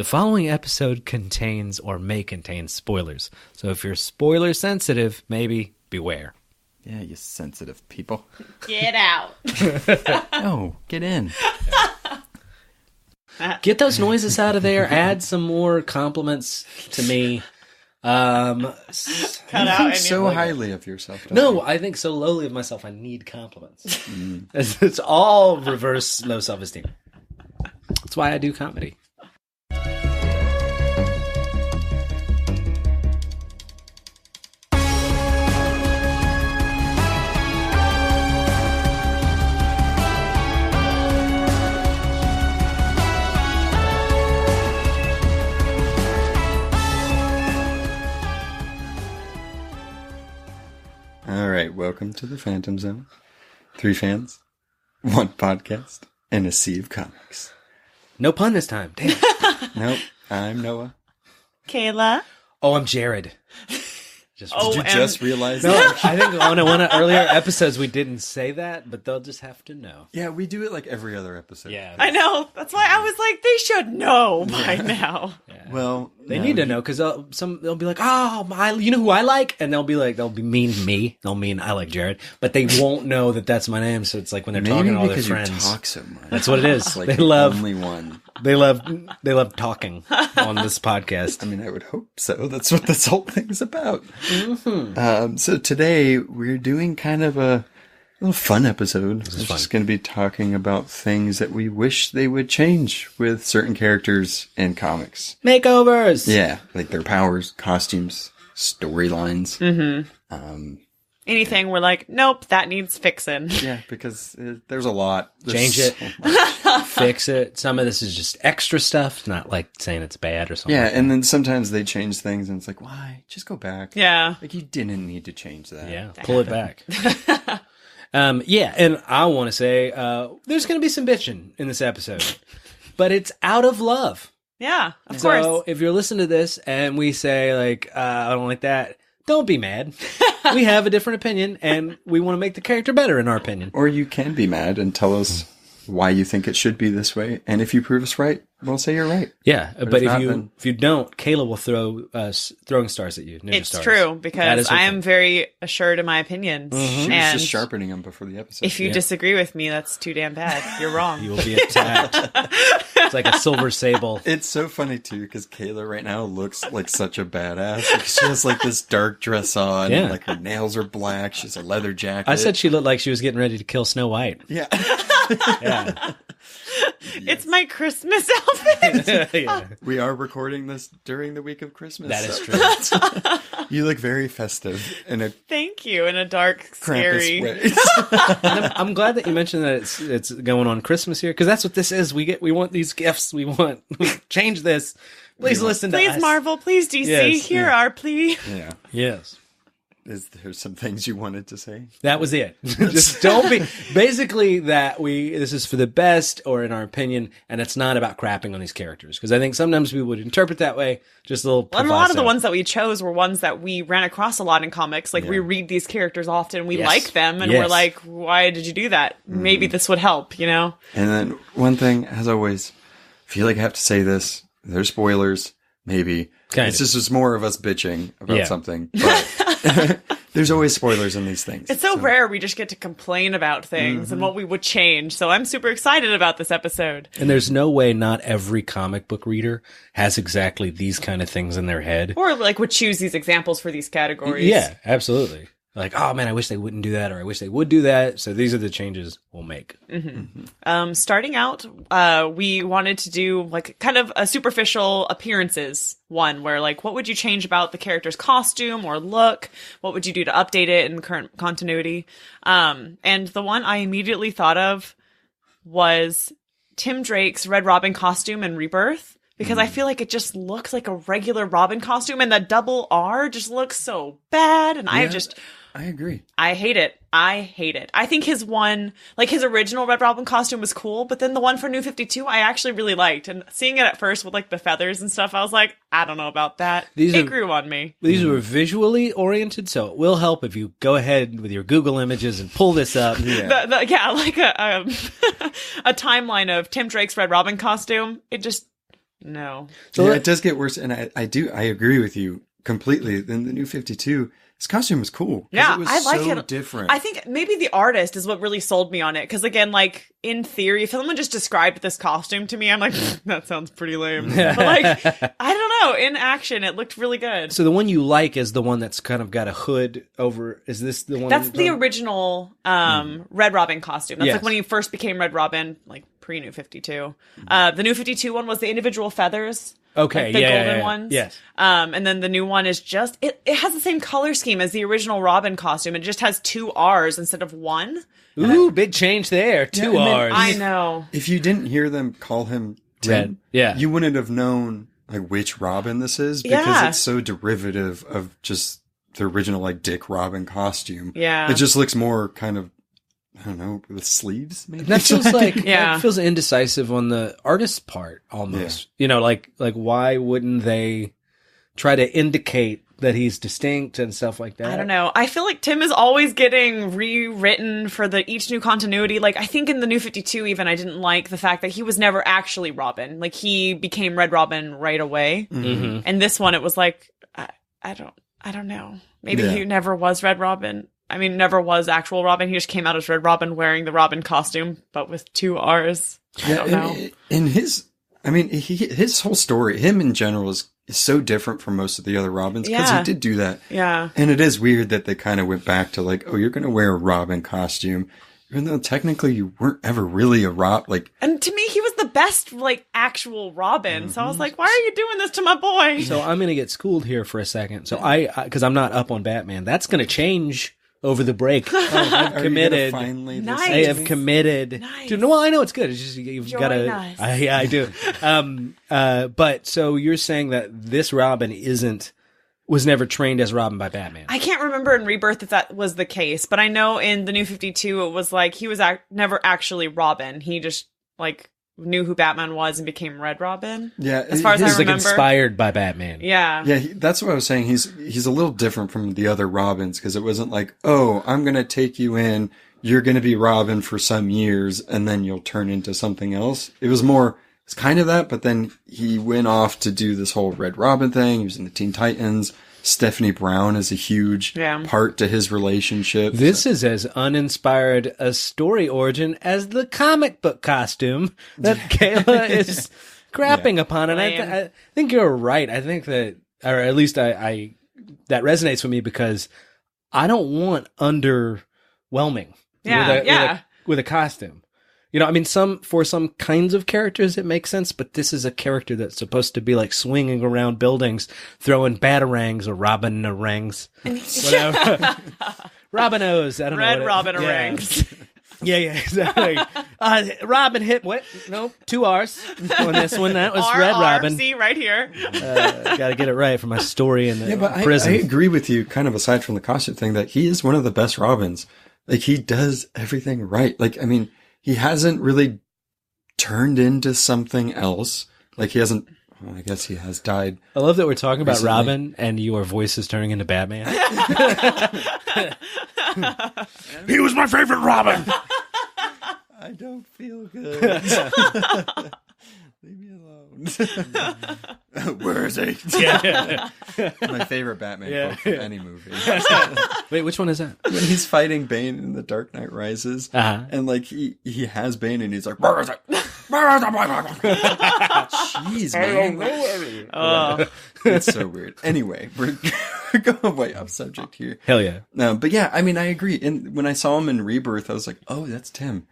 The following episode contains or may contain spoilers. So if you're spoiler sensitive, maybe beware. Yeah, you sensitive people. Get out. No, get in. Get those noises out of there. Add some more compliments to me. You think so highly of yourself. No, I think so lowly of myself. I need compliments. It's all reverse low self-esteem. That's why I do comedy. All right, welcome to the Fantom Zone. 3 fans, 1 podcast, and a sea of comics. No pun this time. Damn. Nope, I'm Noah. Kayla. Oh, I'm Jered. Did you just realize No, that? I think on one of earlier episodes we didn't say that, but they'll just have to know. Yeah, we do it like every other episode. Yeah. I know. That's why I was like, they should know by now. Yeah. Well, They need to know because they'll be like, oh, you know who I like, and they'll be mean to me. They'll mean I like Jered, but they won't know that that's my name. So it's like when they're maybe talking to all their because friends. you talk so much. That's what it is. Like they the love only one. They love talking on this podcast. I mean, I would hope so. That's what this whole thing's about. So today we're doing kind of a little fun episode. We're just going to be talking about things that we wish they would change with certain characters in comics. Makeovers. Yeah, like their powers, costumes, storylines. Mm-hmm. Anything we're like, nope, that needs fixing. Yeah, because there's a lot. Change it. Fix it. Some of this is just extra stuff, not like saying it's bad or something. Yeah, like and then sometimes they change things and it's like, why? Just go back. Yeah. Like you didn't need to change that. Yeah, pull it back. Yeah, and I want to say there's going to be some bitching in this episode, but it's out of love. Yeah, of So course. if you're listening to this and we say like, I don't like that, don't be mad. We have a different opinion and we want to make the character better in our opinion. Or you can be mad and tell us why you think it should be this way. And if you prove us right, we'll say you're right. Yeah, but if if not, you then- if you don't, Kayla will throw throwing stars at you. Ninja It's stars. true That because is her I thing. am very assured in my opinions. She was And just sharpening them before the episode. if you disagree with me, that's too damn bad. You're wrong. You will be attacked. It's like a silver sable. It's so funny too because Kayla right now looks like such a badass. Like, she has like this dark dress on. Yeah. And, like her nails are black. She has a leather jacket. I said she looked like she was getting ready to kill Snow White. yeah. Yeah. It's my Christmas outfit. Yeah. We are recording this during the week of Christmas. That is so true. You look very festive in a Thank you. In a dark, Krampus scary. way. I'm glad that you mentioned that it's going on Christmas here because that's what this is. We want these gifts. We change this. Please listen to us. Please, Marvel. Please, DC. Yes, Hear our plea. Yeah. Yes. Is there some things you wanted to say? That was it. Just don't be. Basically, this is for the best, or in our opinion, and it's not about crapping on these characters because I think sometimes people would interpret that way. Just a little. And a lot of the proviso. ones that we chose were ones that we ran across a lot in comics. Like we read these characters often, we Yes. like them, and Yes. we're like, "Why did you do that? Maybe this would help." You know? And then one thing, as always, I feel like I have to say this. There's spoilers, maybe. Kind it's of. just more of us bitching about Yeah. something. But there's always spoilers in these things. It's so rare we just get to complain about things and what we would change. So I'm super excited about this episode. And there's no way not every comic book reader has exactly these kind of things in their head. Or like would choose these examples for these categories. Yeah, absolutely. Like, oh man, I wish they wouldn't do that, or I wish they would do that. So these are the changes we'll make. Starting out, we wanted to do like kind of a superficial appearances one where like, what would you change about the character's costume or look? What would you do to update it in current continuity? And the one I immediately thought of was Tim Drake's Red Robin costume in Rebirth. Because I feel like it just looks like a regular Robin costume, and the double R just looks so bad. And I agree. I hate it. I hate it. I think his one, like his original Red Robin costume was cool, but then the one for New 52, I actually really liked. And seeing it at first with like the feathers and stuff, I was like, I don't know about that. It grew on me. These were visually oriented, so it will help if you go ahead with your Google images and pull this up. Yeah. Like a timeline of Tim Drake's Red Robin costume. It just, No. So yeah, it does get worse, and I agree with you completely. In the New 52, his costume was cool. Yeah, it was I like so it. Different. I think maybe the artist is what really sold me on it. Because again, like in theory, if someone just described this costume to me, I'm like, that sounds pretty lame. But like, I don't know. In action, it looked really good. So the one you like is the one that's kind of got a hood over. Is this the one? That's the original Red Robin costume. That's like when he first became Red Robin, like pre-New 52. The New 52 one was the individual feathers. Okay, like the golden ones. Yes. And then the new one is just it has the same color scheme as the original Robin costume. It just has 2 R's instead of 1. Ooh, big change there. 2 R's. I know. If you didn't hear them call him Tim, Red. you wouldn't have known like which Robin this is because it's so derivative of just the original like Dick Robin costume. Yeah. It just looks more kind of, I don't know, with sleeves maybe. That feels like Yeah. that feels indecisive on the artist's part almost. You know, like why wouldn't they try to indicate that he's distinct and stuff like that? I don't know. I feel like Tim is always getting rewritten for each new continuity. Like I think in the New 52 even I didn't like the fact that he was never actually Robin. Like he became Red Robin right away. Mm-hmm. And this one it was like I don't know. Maybe he never was Red Robin. I mean, never was actual Robin. He just came out as Red Robin wearing the Robin costume, but with 2 R's. I don't know. In his whole story, him in general is so different from most of the other Robins because he did do that. Yeah. And it is weird that they kind of went back to like, oh, you're going to wear a Robin costume, even though technically you weren't ever really a Robin. And to me, he was the best, like, actual Robin. So I was like, why are you doing this to my boy? So I'm going to get schooled here for a second. So because I'm not up on Batman, that's going to change over the break. I've committed. Nice. I have committed. Nice. Well, I know it's good. It's just you've got to. Yeah, I do. But so you're saying that this Robin was never trained as Robin by Batman. I can't remember in Rebirth if that was the case, but I know in the New 52 it was like he was never actually Robin. He just like knew who Batman was and became Red Robin. Yeah, as far as I remember, like inspired by Batman. Yeah, yeah. That's what I was saying. He's a little different from the other Robins because it wasn't like, oh, I'm gonna take you in. You're gonna be Robin for some years, and then you'll turn into something else. It was more. It's kind of that, but then he went off to do this whole Red Robin thing. He was in the Teen Titans. Stephanie Brown is a huge part to his relationship. This is as uninspired a story origin as the comic book costume that Kayla is crapping upon. And I think you're right. I think that, or at least I that resonates with me because I don't want underwhelming with a costume. You know, I mean, for some kinds of characters it makes sense, but this is a character that's supposed to be like swinging around buildings, throwing batarangs or robin-a-rangs, whatever. Robin-os, I don't know. Red Robin-a-rangs. Yeah, exactly. Robin hit what? No, 2 R's on this one. That was Red Robin. See, right here. Got to get it right for my story in the but prison. I agree with you, kind of aside from the costume thing, that he is one of the best Robins. Like, he does everything right. Like, I mean, he hasn't really turned into something else. Like, he hasn't, well, I guess he has died. I love that we're talking about recently. Robin and your voice is turning into Batman. He was my favorite Robin. I don't feel good. Leave me alone. Where is he? Yeah. My favorite Batman quote from any movie. Wait, which one is that? When he's fighting Bane in The Dark Knight Rises, and like he has Bane, and he's like, "Where is it? Where is it?" Jeez, man. It's so weird. Anyway, we're going way off subject here. Hell yeah. No, but yeah, I mean, I agree. And when I saw him in Rebirth, I was like, "Oh, that's Tim."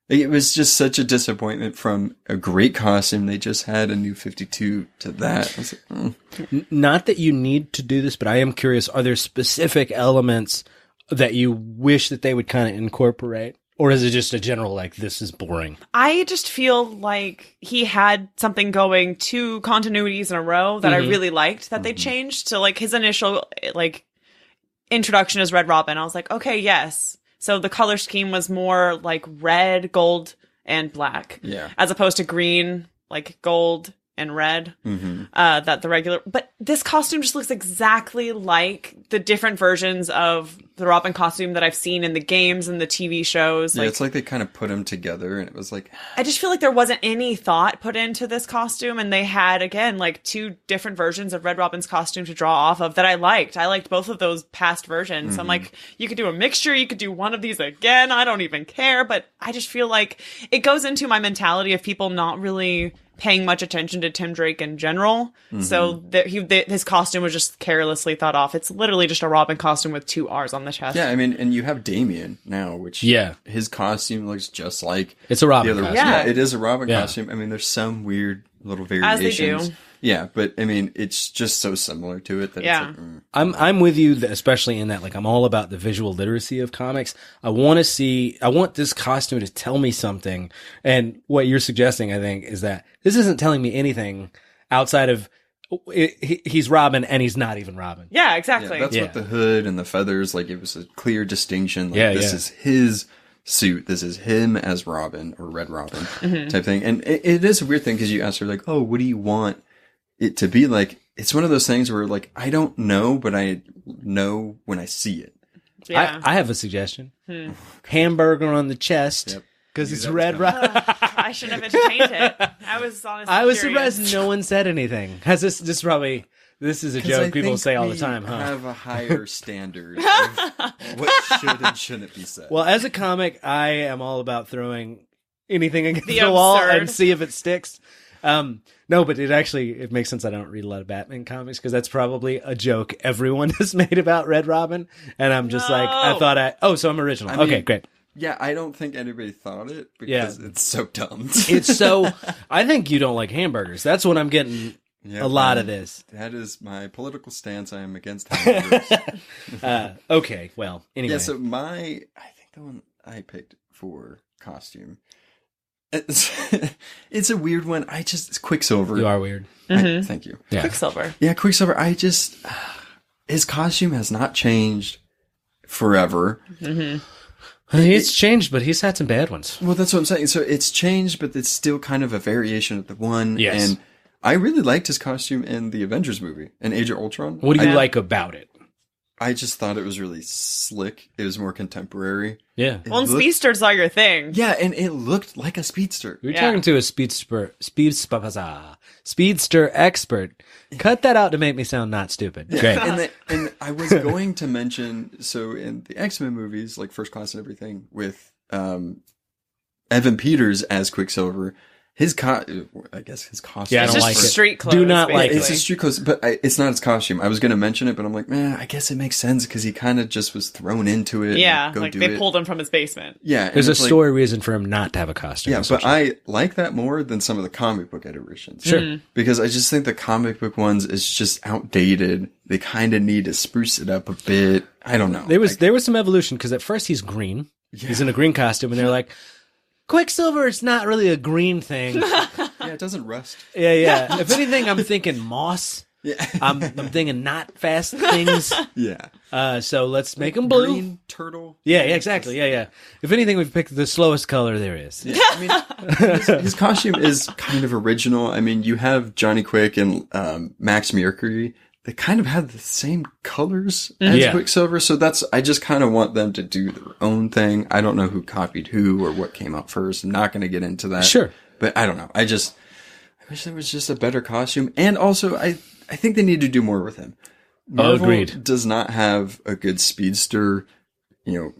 It was just such a disappointment from a great costume. They just had a New 52 to that. I was like, Not that you need to do this, but I am curious, are there specific elements that you wish that they would kind of incorporate? Or is it just a general, like, this is boring? I just feel like he had something going 2 continuities in a row that I really liked that they changed. So, like, his initial, like, introduction as Red Robin, I was like, okay, yes. So the color scheme was more like red, gold, and black. Yeah. As opposed to green, like gold, and red. That the regular, but this costume just looks exactly like the different versions of the Robin costume that I've seen in the games and the TV shows. Yeah, it's like they kind of put them together, and it was like, I just feel like there wasn't any thought put into this costume, and they had, again, like 2 different versions of Red Robin's costume to draw off of that I liked. I liked both of those past versions. I'm like, you could do a mixture, you could do one of these again, I don't even care, but I just feel like it goes into my mentality of people not really paying much attention to Tim Drake in general. So his costume was just carelessly thought off. It's literally just a Robin costume with 2 R's on the chest. yeah, I mean, and you have Damien now, which his costume looks just like It's a Robin the other. costume. Yeah, it is a Robin Yeah. costume. I mean, there's some weird little As they variations. do. Yeah, but I mean, it's just so similar to it that it's like, I'm with you, especially in that, like, I'm all about the visual literacy of comics. I want this costume to tell me something. And what you're suggesting, I think, is that this isn't telling me anything outside of he's Robin and he's not even Robin. Yeah, exactly. that's what the hood and the feathers, like, it was a clear distinction. Like, this Yeah. is his suit. This is him as Robin or Red Robin type thing. And it is a weird thing because you ask her, like, oh, what do you want it to be like? It's one of those things where, like, I don't know, but I know when I see it. Yeah. I have a suggestion. Hamburger on the chest. Yep. Because it's Red Robin. I shouldn't have entertained it. I was honestly I was curious. surprised no one said anything. Has this is a joke people say all the time, huh? Have a higher standard of what should and shouldn't be said. Well, as a comic, I am all about throwing anything against The the wall absurd. and see if it sticks. No, but it makes sense. I don't read a lot of Batman comics because that's probably a joke everyone has made about Red Robin. And I'm just so I'm original. I mean, okay, great. Yeah, I don't think anybody thought it because it's so dumb. I think you don't like hamburgers. That's what I'm getting a lot of this. That is my political stance. I am against hamburgers. Okay, well, anyway. Yeah, so I think the one I picked for costume, it's a weird one. It's Quicksilver. You are weird. Thank you. Yeah. Quicksilver. Yeah, Quicksilver, his costume has not changed forever. He's changed, but he's had some bad ones. Well, that's what I'm saying. So it's changed, but it's still kind of a variation of the one. Yes. And I really liked his costume in the Avengers movie, in Age of Ultron. What do you like about it? I just thought it was really slick. It was more contemporary. Yeah. Well, and speedsters are your thing. Yeah, and it looked like a speedster. You're talking to a speedster expert. Cut that out to make me sound not stupid. Great. And I was going to mention, so in the X-Men movies, like First Class and everything, with Evan Peters as Quicksilver, his costume. Yeah, I don't like it. Street clothes. Do not like It's a street clothes, but it's not his costume. I was going to mention it, but I'm like, man, I guess it makes sense because he kind of just was thrown into it. Yeah, like they pulled him from his basement. Yeah, There's a story reason for him not to have a costume. Yeah, but I like that more than some of the comic book iterations. Sure. Because I just think the comic book ones is just outdated. They kind of need to spruce it up a bit. I don't know. There was some evolution because at first he's green. Yeah. He's in a green costume, and they're like, Quicksilver is not really a green thing. Yeah, it doesn't rust. Yeah. If anything, I'm thinking moss. Yeah. I'm thinking not fast things. Yeah. So let's make him blue. Green turtle. Yeah, exactly. Yeah. If anything, we've picked the slowest color there is. Yeah. I mean, his costume is kind of original. I mean, you have Johnny Quick and Max Mercury. They kind of have the same colors as Quicksilver, so I just kind of want them to do their own thing. I don't know who copied who or what came out first. I'm not going to get into that. Sure. But I don't know. I wish there was just a better costume. And also, I think they need to do more with him. Marvel agreed. Does not have a good speedster,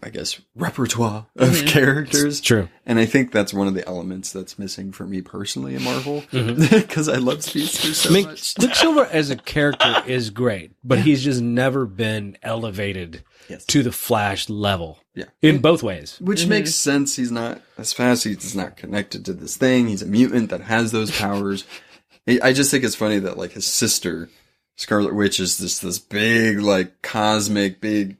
I guess, repertoire of characters. It's true. And I think that's one of the elements that's missing for me personally in Marvel. Because I love speedsters so much. Quicksilver as a character is great, but he's just never been elevated to the Flash level. Yeah. In both ways. Which makes sense. He's not as fast. He's not connected to this thing. He's a mutant that has those powers. I just think it's funny that, like, his sister, Scarlet Witch, is this big, like, cosmic, big,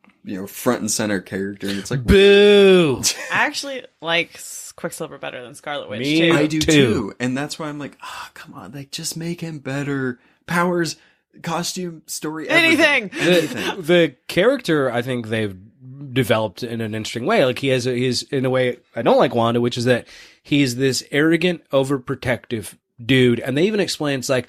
front and center character. And it's like, boo! I actually like Quicksilver better than Scarlet Witch, Me too. I do too. And that's why I'm like, come on, like, just make him better. Powers, costume, story, Anything. The character, I think they've developed in an interesting way. Like, he's in a way I don't like Wanda, which is that he's this arrogant, overprotective dude. And they even explain it's like,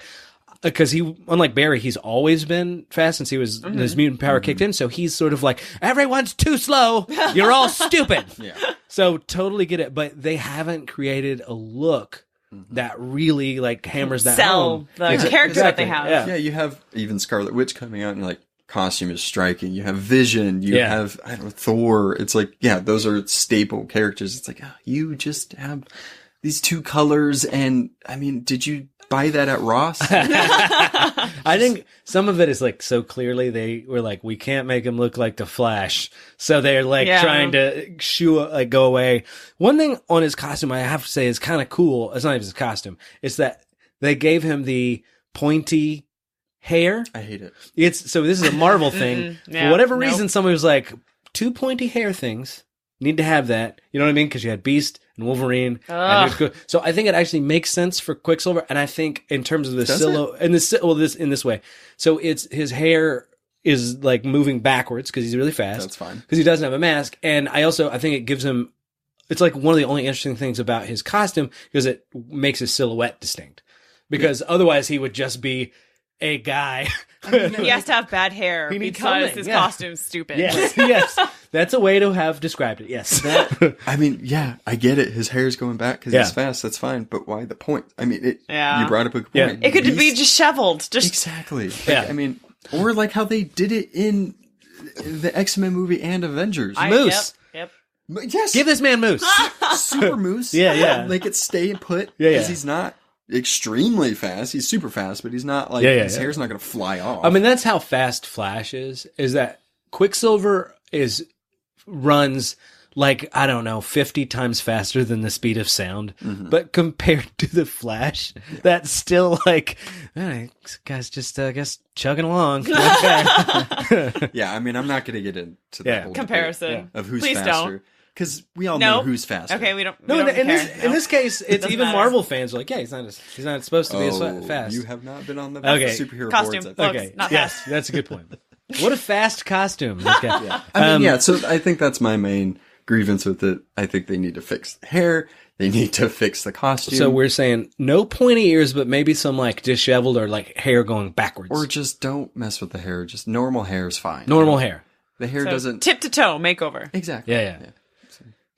because he, unlike Barry, he's always been fast since his mutant power kicked in. So he's sort of like, everyone's too slow. You're all stupid. Yeah. So totally get it. But they haven't created a look that really like hammers that home. The character that they have. Yeah, you have even Scarlet Witch coming out and you're like, costume is striking. You have Vision. You have, I don't know, Thor. It's like, yeah, those are staple characters. It's like, you just have these two colors. And I mean, did you buy that at Ross? I think some of it is like so clearly they were like, we can't make him look like the Flash, so they're like trying to go away. One thing on his costume I have to say is kind of cool. It's not even his costume. It's that they gave him the pointy hair. I hate it. This is a Marvel thing. For whatever reason, somebody was like, 2 pointy hair things. Need to have that. You know what I mean? Because you had Beast and Wolverine. So I think it actually makes sense for Quicksilver. And I think in terms of the silhouette, in this way. So his hair is like moving backwards because he's really fast. That's fine. Because he doesn't have a mask. And I think it gives him, it's like one of the only interesting things about his costume because it makes his silhouette distinct. Because otherwise he would just be a guy. He has to have bad hair because his costume's stupid. Yes. That's a way to have described it. Yes. I mean, yeah, I get it. His hair's going back because he's fast. That's fine. But why the point? I mean, you brought up a good point. It could be disheveled. Exactly. I mean, or like how they did it in the X-Men movie and Avengers. Moose. Yep. Yes. Give this man Moose. Super Moose. Yeah. Like it stay put because he's not extremely fast. He's super fast, but he's not like his hair's not going to fly off. I mean, that's how fast Flash is that Quicksilver runs like, I don't know, 50 times faster than the speed of sound. Mm-hmm. But compared to the Flash, that's still like, this guy's just, I guess, chugging along. Yeah, I mean, I'm not going to get into that whole comparison of who's Please faster. Don't. Because we all know who's faster. Okay, we don't. In this case, it's even matter. Marvel fans are like, he's not supposed to be as fast. You have not been on the costume superhero boards. Okay, not fast. That's a good point. What a fast costume! Okay. I mean, so I think that's my main grievance with it. I think they need to fix the hair. They need to fix the costume. So we're saying no pointy ears, but maybe some like disheveled or like hair going backwards. Or just don't mess with the hair. Just normal hair is fine. Normal hair. The hair doesn't tip to toe makeover. Exactly. Yeah.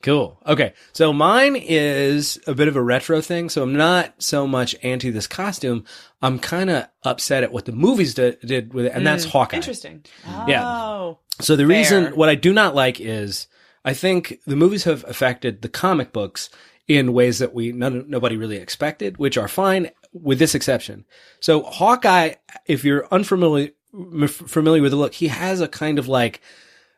Cool. Okay. So mine is a bit of a retro thing. So I'm not so much anti this costume. I'm kind of upset at what the movies did with it. And that's Hawkeye. Interesting. Yeah. So the reason, what I do not like is I think the movies have affected the comic books in ways that nobody really expected, which are fine with this exception. So Hawkeye, if you're familiar with the look, he has a kind of like,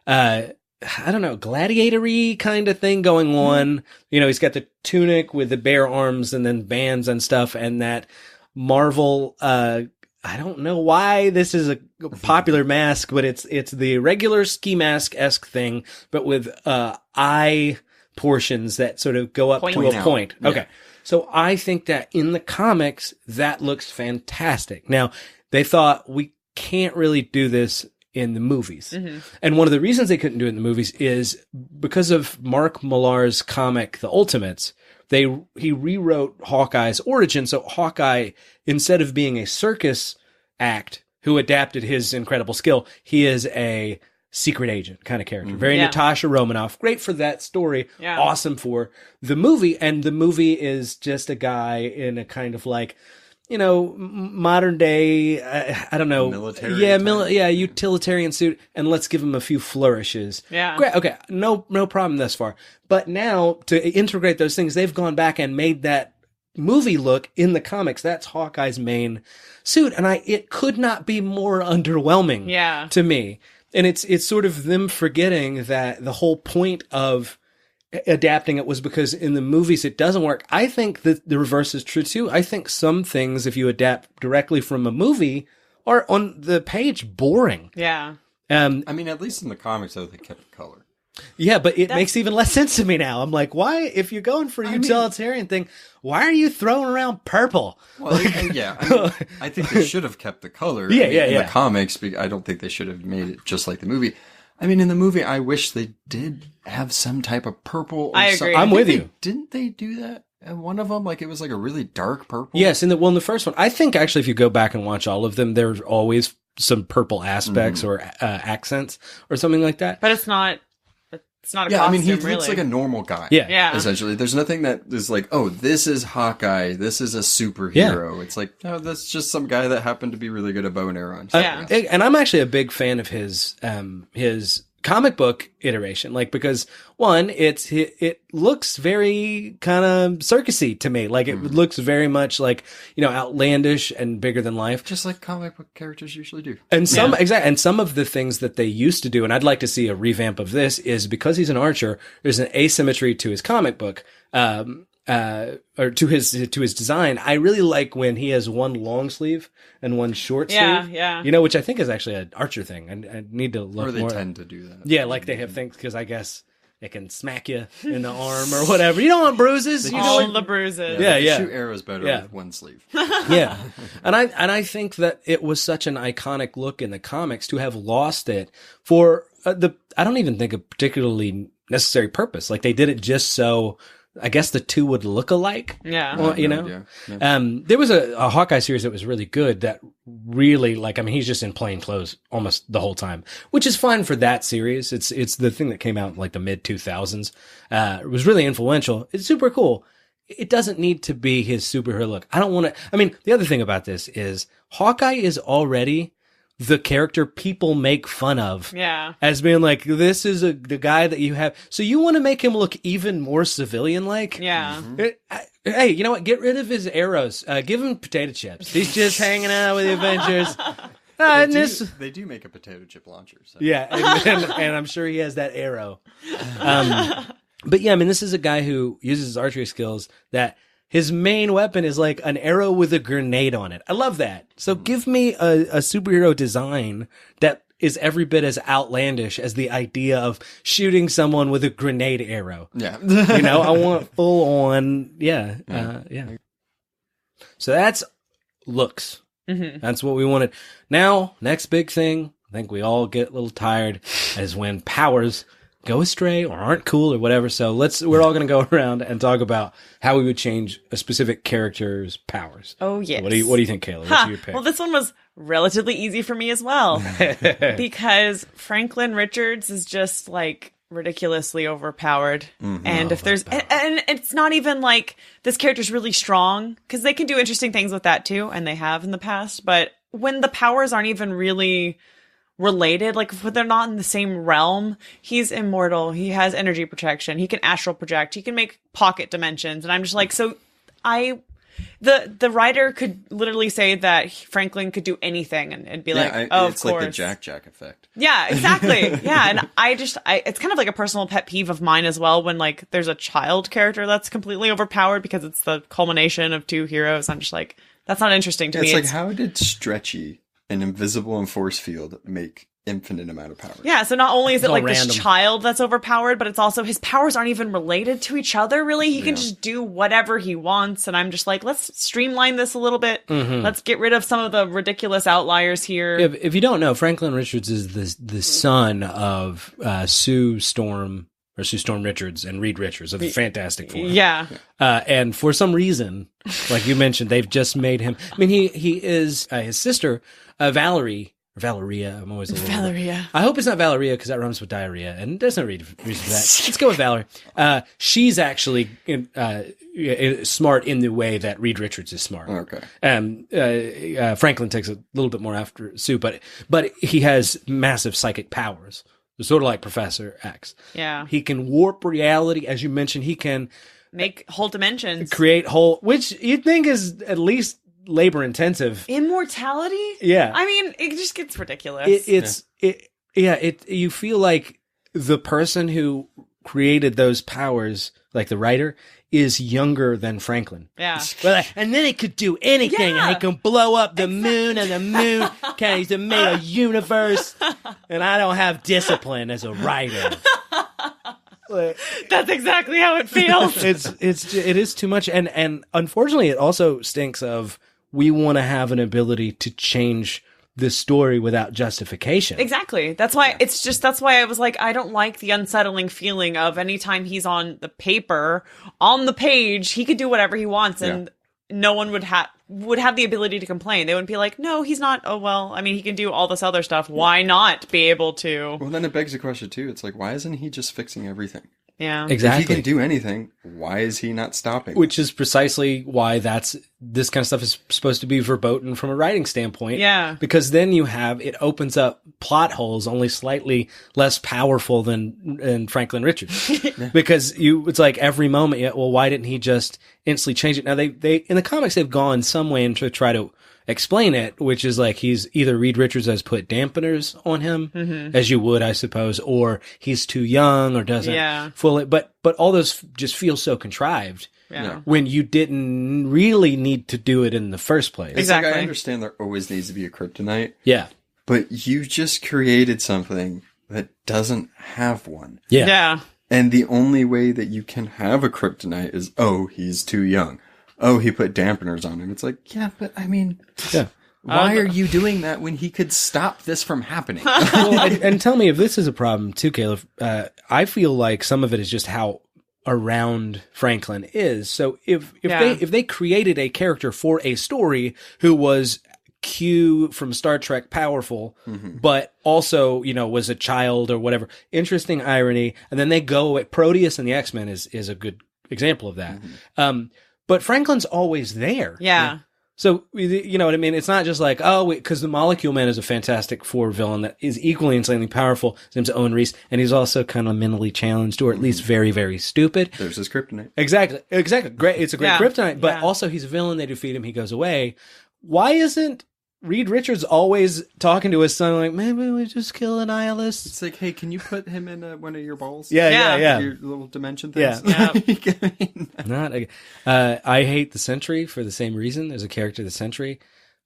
I don't know, gladiator-y kind of thing going on. You know, he's got the tunic with the bare arms and then bands and stuff, and that Marvel, I don't know why this is a popular mask, but it's the regular ski mask-esque thing, but with eye portions that sort of go up to a point. Yeah. Okay. So I think that in the comics, that looks fantastic. Now, they thought we can't really do this in the movies. Mm-hmm. And one of the reasons they couldn't do it in the movies is because of Mark Millar's comic, The Ultimates. He rewrote Hawkeye's origin. So Hawkeye, instead of being a circus act who adapted his incredible skill, he is a secret agent kind of character. Mm-hmm. Very Natasha Romanoff. Great for that story. Yeah. Awesome for the movie. And the movie is just a guy in a kind of like, you know, modern day, I don't know. Military. Utilitarian suit. And let's give him a few flourishes. Yeah. Great. Okay. No problem thus far. But now to integrate those things, they've gone back and made that movie look in the comics. That's Hawkeye's main suit. And it could not be more underwhelming to me. And it's sort of them forgetting that the whole point of adapting it was because in the movies it doesn't work. I think that the reverse is true too. I think some things, if you adapt directly from a movie, are on the page boring. Yeah. I mean, at least in the comics, though, they kept the color. Yeah, but it makes even less sense to me now. I'm like, why, if you're going for a utilitarian thing, why are you throwing around purple? Well, I think they should have kept the color. In the comics, I don't think they should have made it just like the movie. I mean, in the movie, I wish they did have some type of purple. I agree. I'm with you. Didn't they do that? And one of them, like, it was like a really dark purple. Yes, in the first one, I think actually if you go back and watch all of them, there's always some purple aspects or accents or something like that. But it's not a costume, I mean, he really. looks like a normal guy. Yeah. Essentially. There's nothing that is like, oh, this is Hawkeye, this is a superhero. Yeah. It's like, no, that's just some guy that happened to be really good at bow and arrow. And I'm actually a big fan of his comic book iteration, like, because one, it looks very kind of circusy to me. Like, it looks very much like, outlandish and bigger than life, just like comic book characters usually do. And some of the things that they used to do, and I'd like to see a revamp of this, is because he's an archer, there's an asymmetry to his comic book, or to his design. I really like when he has one long sleeve and one short sleeve. Yeah. Which I think is actually an archer thing. I need to look more. Or they tend to do that. Yeah, like they have things, because I guess it can smack you in the arm or whatever. You don't want bruises. All the bruises. Yeah. Shoot arrows better with one sleeve. Yeah. And I think that it was such an iconic look in the comics to have lost it for I don't even think a particularly necessary purpose. Like, they did it just so I guess the two would look alike. Yeah. Well, there was a Hawkeye series that was really good that really, like, I mean, he's just in plain clothes almost the whole time, which is fine for that series. It's the thing that came out in like the mid 2000s. It was really influential. It's super cool. It doesn't need to be his superhero look. I don't want to, I mean, the other thing about this is Hawkeye is already the character people make fun of. Yeah. As being like, this is the guy that you have. So you want to make him look even more civilian-like? Yeah. Hey, you know what? Get rid of his arrows. Give him potato chips. He's just hanging out with the Avengers. They do make a potato chip launcher. So. Yeah, and I'm sure he has that arrow. But yeah, I mean, this is a guy who uses his archery skills that his main weapon is like an arrow with a grenade on it. I love that. So give me a superhero design that is every bit as outlandish as the idea of shooting someone with a grenade arrow. Yeah. I want full on. Yeah. So that's looks. Mm-hmm. That's what we wanted. Now, next big thing, I think we all get a little tired, is when powers go astray or aren't cool or whatever. So we're all going to go around and talk about how we would change a specific character's powers. Oh, yes. What do you think, Kayla? What's your pick? Well, this one was relatively easy for me as well, because Franklin Richards is just like ridiculously overpowered. Mm-hmm. And if there's, and it's not even like this character's really strong, because they can do interesting things with that too. And they have in the past, but when the powers aren't even really related, like if they're not in the same realm, he's immortal, he has energy protection, he can astral project, he can make pocket dimensions, and I'm just like, so the writer could literally say that Franklin could do anything and be like, it's of course, like the Jack effect. Yeah, exactly. Yeah, and it's kind of like a personal pet peeve of mine as well when like there's a child character that's completely overpowered because it's the culmination of two heroes. I'm just like, that's not interesting to me. It's like, how did Stretchy, an invisible and force field, make infinite amount of power? Yeah, so not only is it like random. This child that's overpowered, but it's also his powers aren't even related to each other, really. He can just do whatever he wants, and I'm just like, let's streamline this a little bit. Mm-hmm. Let's get rid of some of the ridiculous outliers here. If you don't know, Franklin Richards is the son of Sue Storm Richards and Reed Richards of the Fantastic Four. Yeah. And for some reason, like you mentioned, they've just made him, I mean, he is his sister, Valeria. I'm always a little Valeria. I hope it's not Valeria, because that rhymes with diarrhea, and there's no reason for that. Let's go with Valerie. She's actually smart in the way that Reed Richards is smart. Okay. Franklin takes a little bit more after Sue, but he has massive psychic powers. Sort of like Professor X. Yeah. He can warp reality, as you mentioned. He can make whole dimensions, create whole, which you'd think is at least labor intensive. Immortality? Yeah. I mean, it just gets ridiculous. You feel like the person who created those powers, like the writer, is younger than Franklin. Yeah. And then it could do anything. Yeah. And it can blow up the moon, and the moon he's made a universe. And I don't have discipline as a writer. That's exactly how it feels. It is too much. And unfortunately, it also stinks of, we want to have an ability to change this story without justification. Exactly. That's why that's why I was like, I don't like the unsettling feeling of anytime he's on the paper, on the page, he could do whatever he wants and no one would have the ability to complain. They wouldn't be like, no, he's not. Oh, well, I mean, he can do all this other stuff. Why not be able to? Well, then it begs the question too. It's like, why isn't he just fixing everything? Yeah, exactly. If he can do anything, why is he not stopping? Which is precisely why this kind of stuff is supposed to be verboten from a writing standpoint. Yeah. Because then it opens up plot holes only slightly less powerful than Franklin Richards. Because it's like every moment, well, why didn't he just instantly change it? Now they in the comics, they've gone some way to try to explain it, which is like he's either Reed Richards has put dampeners on him, as you would, I suppose, or he's too young or doesn't fully. But all those just feel so contrived when you didn't really need to do it in the first place. Exactly. Like, I understand there always needs to be a kryptonite. Yeah. But you just created something that doesn't have one. Yeah. Yeah. And the only way that you can have a kryptonite is, he's too young. He put dampeners on him. It's like, yeah, but I mean, why are you doing that when he could stop this from happening? Well, and tell me if this is a problem too, Kayla. I feel like some of it is just how around Franklin is. So if they created a character for a story who was Q from Star Trek powerful, but also, was a child or whatever, interesting irony. And then they go at Proteus and the X-Men is a good example of that. But Franklin's always there. Yeah. So, you know what I mean? It's not just like, because the Molecule Man is a Fantastic Four villain that is equally insanely powerful. His name's Owen Reese, and he's also kind of mentally challenged, or at least very, very stupid. There's his kryptonite. Exactly. Great. It's a great kryptonite, but also he's a villain. They defeat him. He goes away. Why isn't Reed Richards always talking to his son like, maybe we just kill a nihilist? It's like, hey, can you put him in one of your balls? Yeah. Your little dimension things? Yeah. I hate the Sentry for the same reason. There's a character, the Sentry,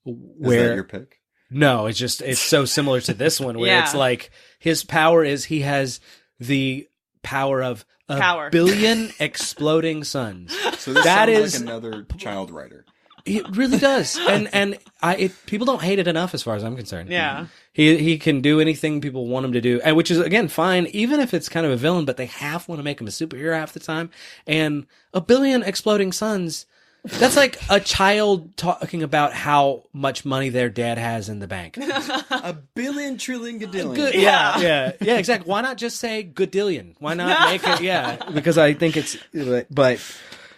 where... Is that your pick? No, it's so similar to this one where it's like his power is he has the power of a billion exploding suns. So this sounds like another child writer. It really does, and people don't hate it enough, as far as I'm concerned. Yeah, he can do anything people want him to do, and which is again fine, even if it's kind of a villain. But they half want to make him a superhero half the time, and a billion exploding suns. That's like a child talking about how much money their dad has in the bank. A billion trillion gadillion. Yeah, exactly. Why not just say goodillion? Why not make it? Yeah, because I think it's. But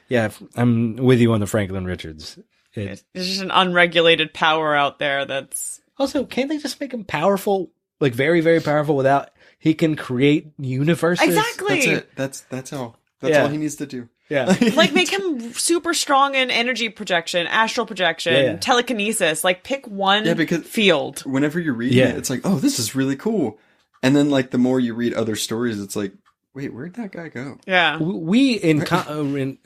yeah, I'm with you on the Franklin Richards. There's just an unregulated power out there that's... Also, can't they just make him powerful, like very, very powerful without... He can create universes? Exactly! That's it. That's all. That's all he needs to do. Yeah. Like, make him super strong in energy projection, astral projection, telekinesis. Like, pick one field. Whenever you're reading it, it's like, this is really cool. And then, like, the more you read other stories, it's like, wait, where'd that guy go? Yeah. We, in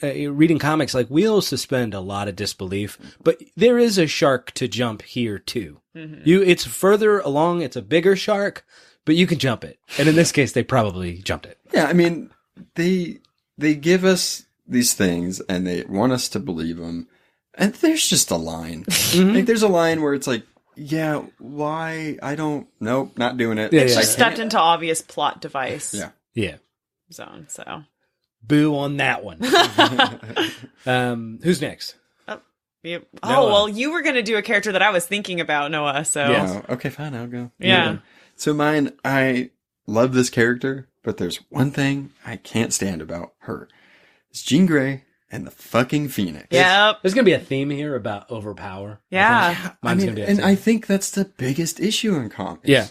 reading comics, like, we'll suspend a lot of disbelief, but there is a shark to jump here, too. Mm-hmm. It's further along, it's a bigger shark, but you can jump it. And in this case, they probably jumped it. Yeah, I mean, they give us these things, and they want us to believe them, and there's just a line. Like, there's a line where it's like, yeah, why? Nope, not doing it. It's just stepped into obvious plot device. Yeah. Zone, so boo on that one. Who's next? Well, you were going to do a character that I was thinking about, Noah, so okay, fine, I'll go. Yeah. So mine, I love this character, but there's one thing I can't stand about her. It's Jean Grey and the fucking Phoenix. Yep. There's going to be a theme here about overpower. Yeah. I think that's the biggest issue in comics. Yeah.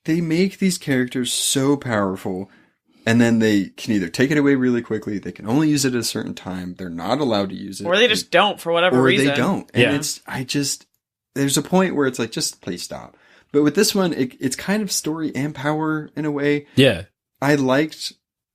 They make these characters so powerful, and then they can either take it away really quickly, they can only use it at a certain time, they're not allowed to use it. Or they just don't for whatever reason. Or they don't. And there's a point where it's like, just please stop. But with this one, it's kind of story and power in a way. Yeah. I liked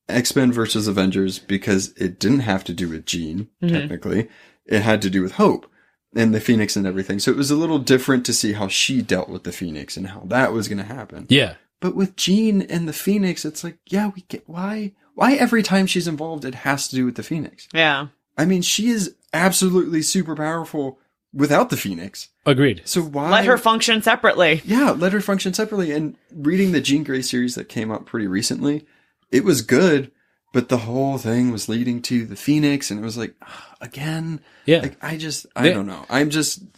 X-Men versus Avengers because it didn't have to do with Jean, technically. It had to do with Hope and the Phoenix and everything. So it was a little different to see how she dealt with the Phoenix and how that was going to happen. Yeah. But with Jean and the Phoenix, it's like, we get why every time she's involved, it has to do with the Phoenix. Yeah. I mean, she is absolutely super powerful, without the Phoenix. Agreed. So why Let her function separately. Yeah, let her function separately. And reading the Jean Grey series that came out pretty recently, it was good, but the whole thing was leading to the Phoenix, and it was like, again. Yeah. Like, I don't know.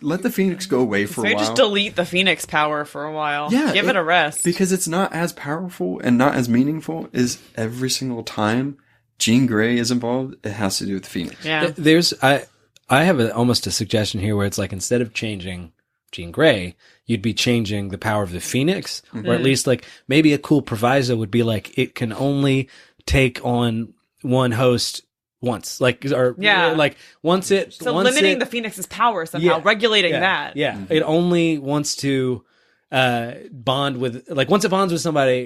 Let the Phoenix go away for a while. Just delete the Phoenix power for a while. Yeah. Give it a rest. Because it's not as powerful and not as meaningful as every single time Jean Grey is involved, it has to do with the Phoenix. Yeah. I have almost a suggestion here where it's like, instead of changing Jean Grey, you'd be changing the power of the Phoenix, or at least like maybe a cool proviso would be like, it can only take on one host once, like once it. So once limiting the Phoenix's power somehow, regulating that. Yeah, it only wants to bond with, like, once it bonds with somebody,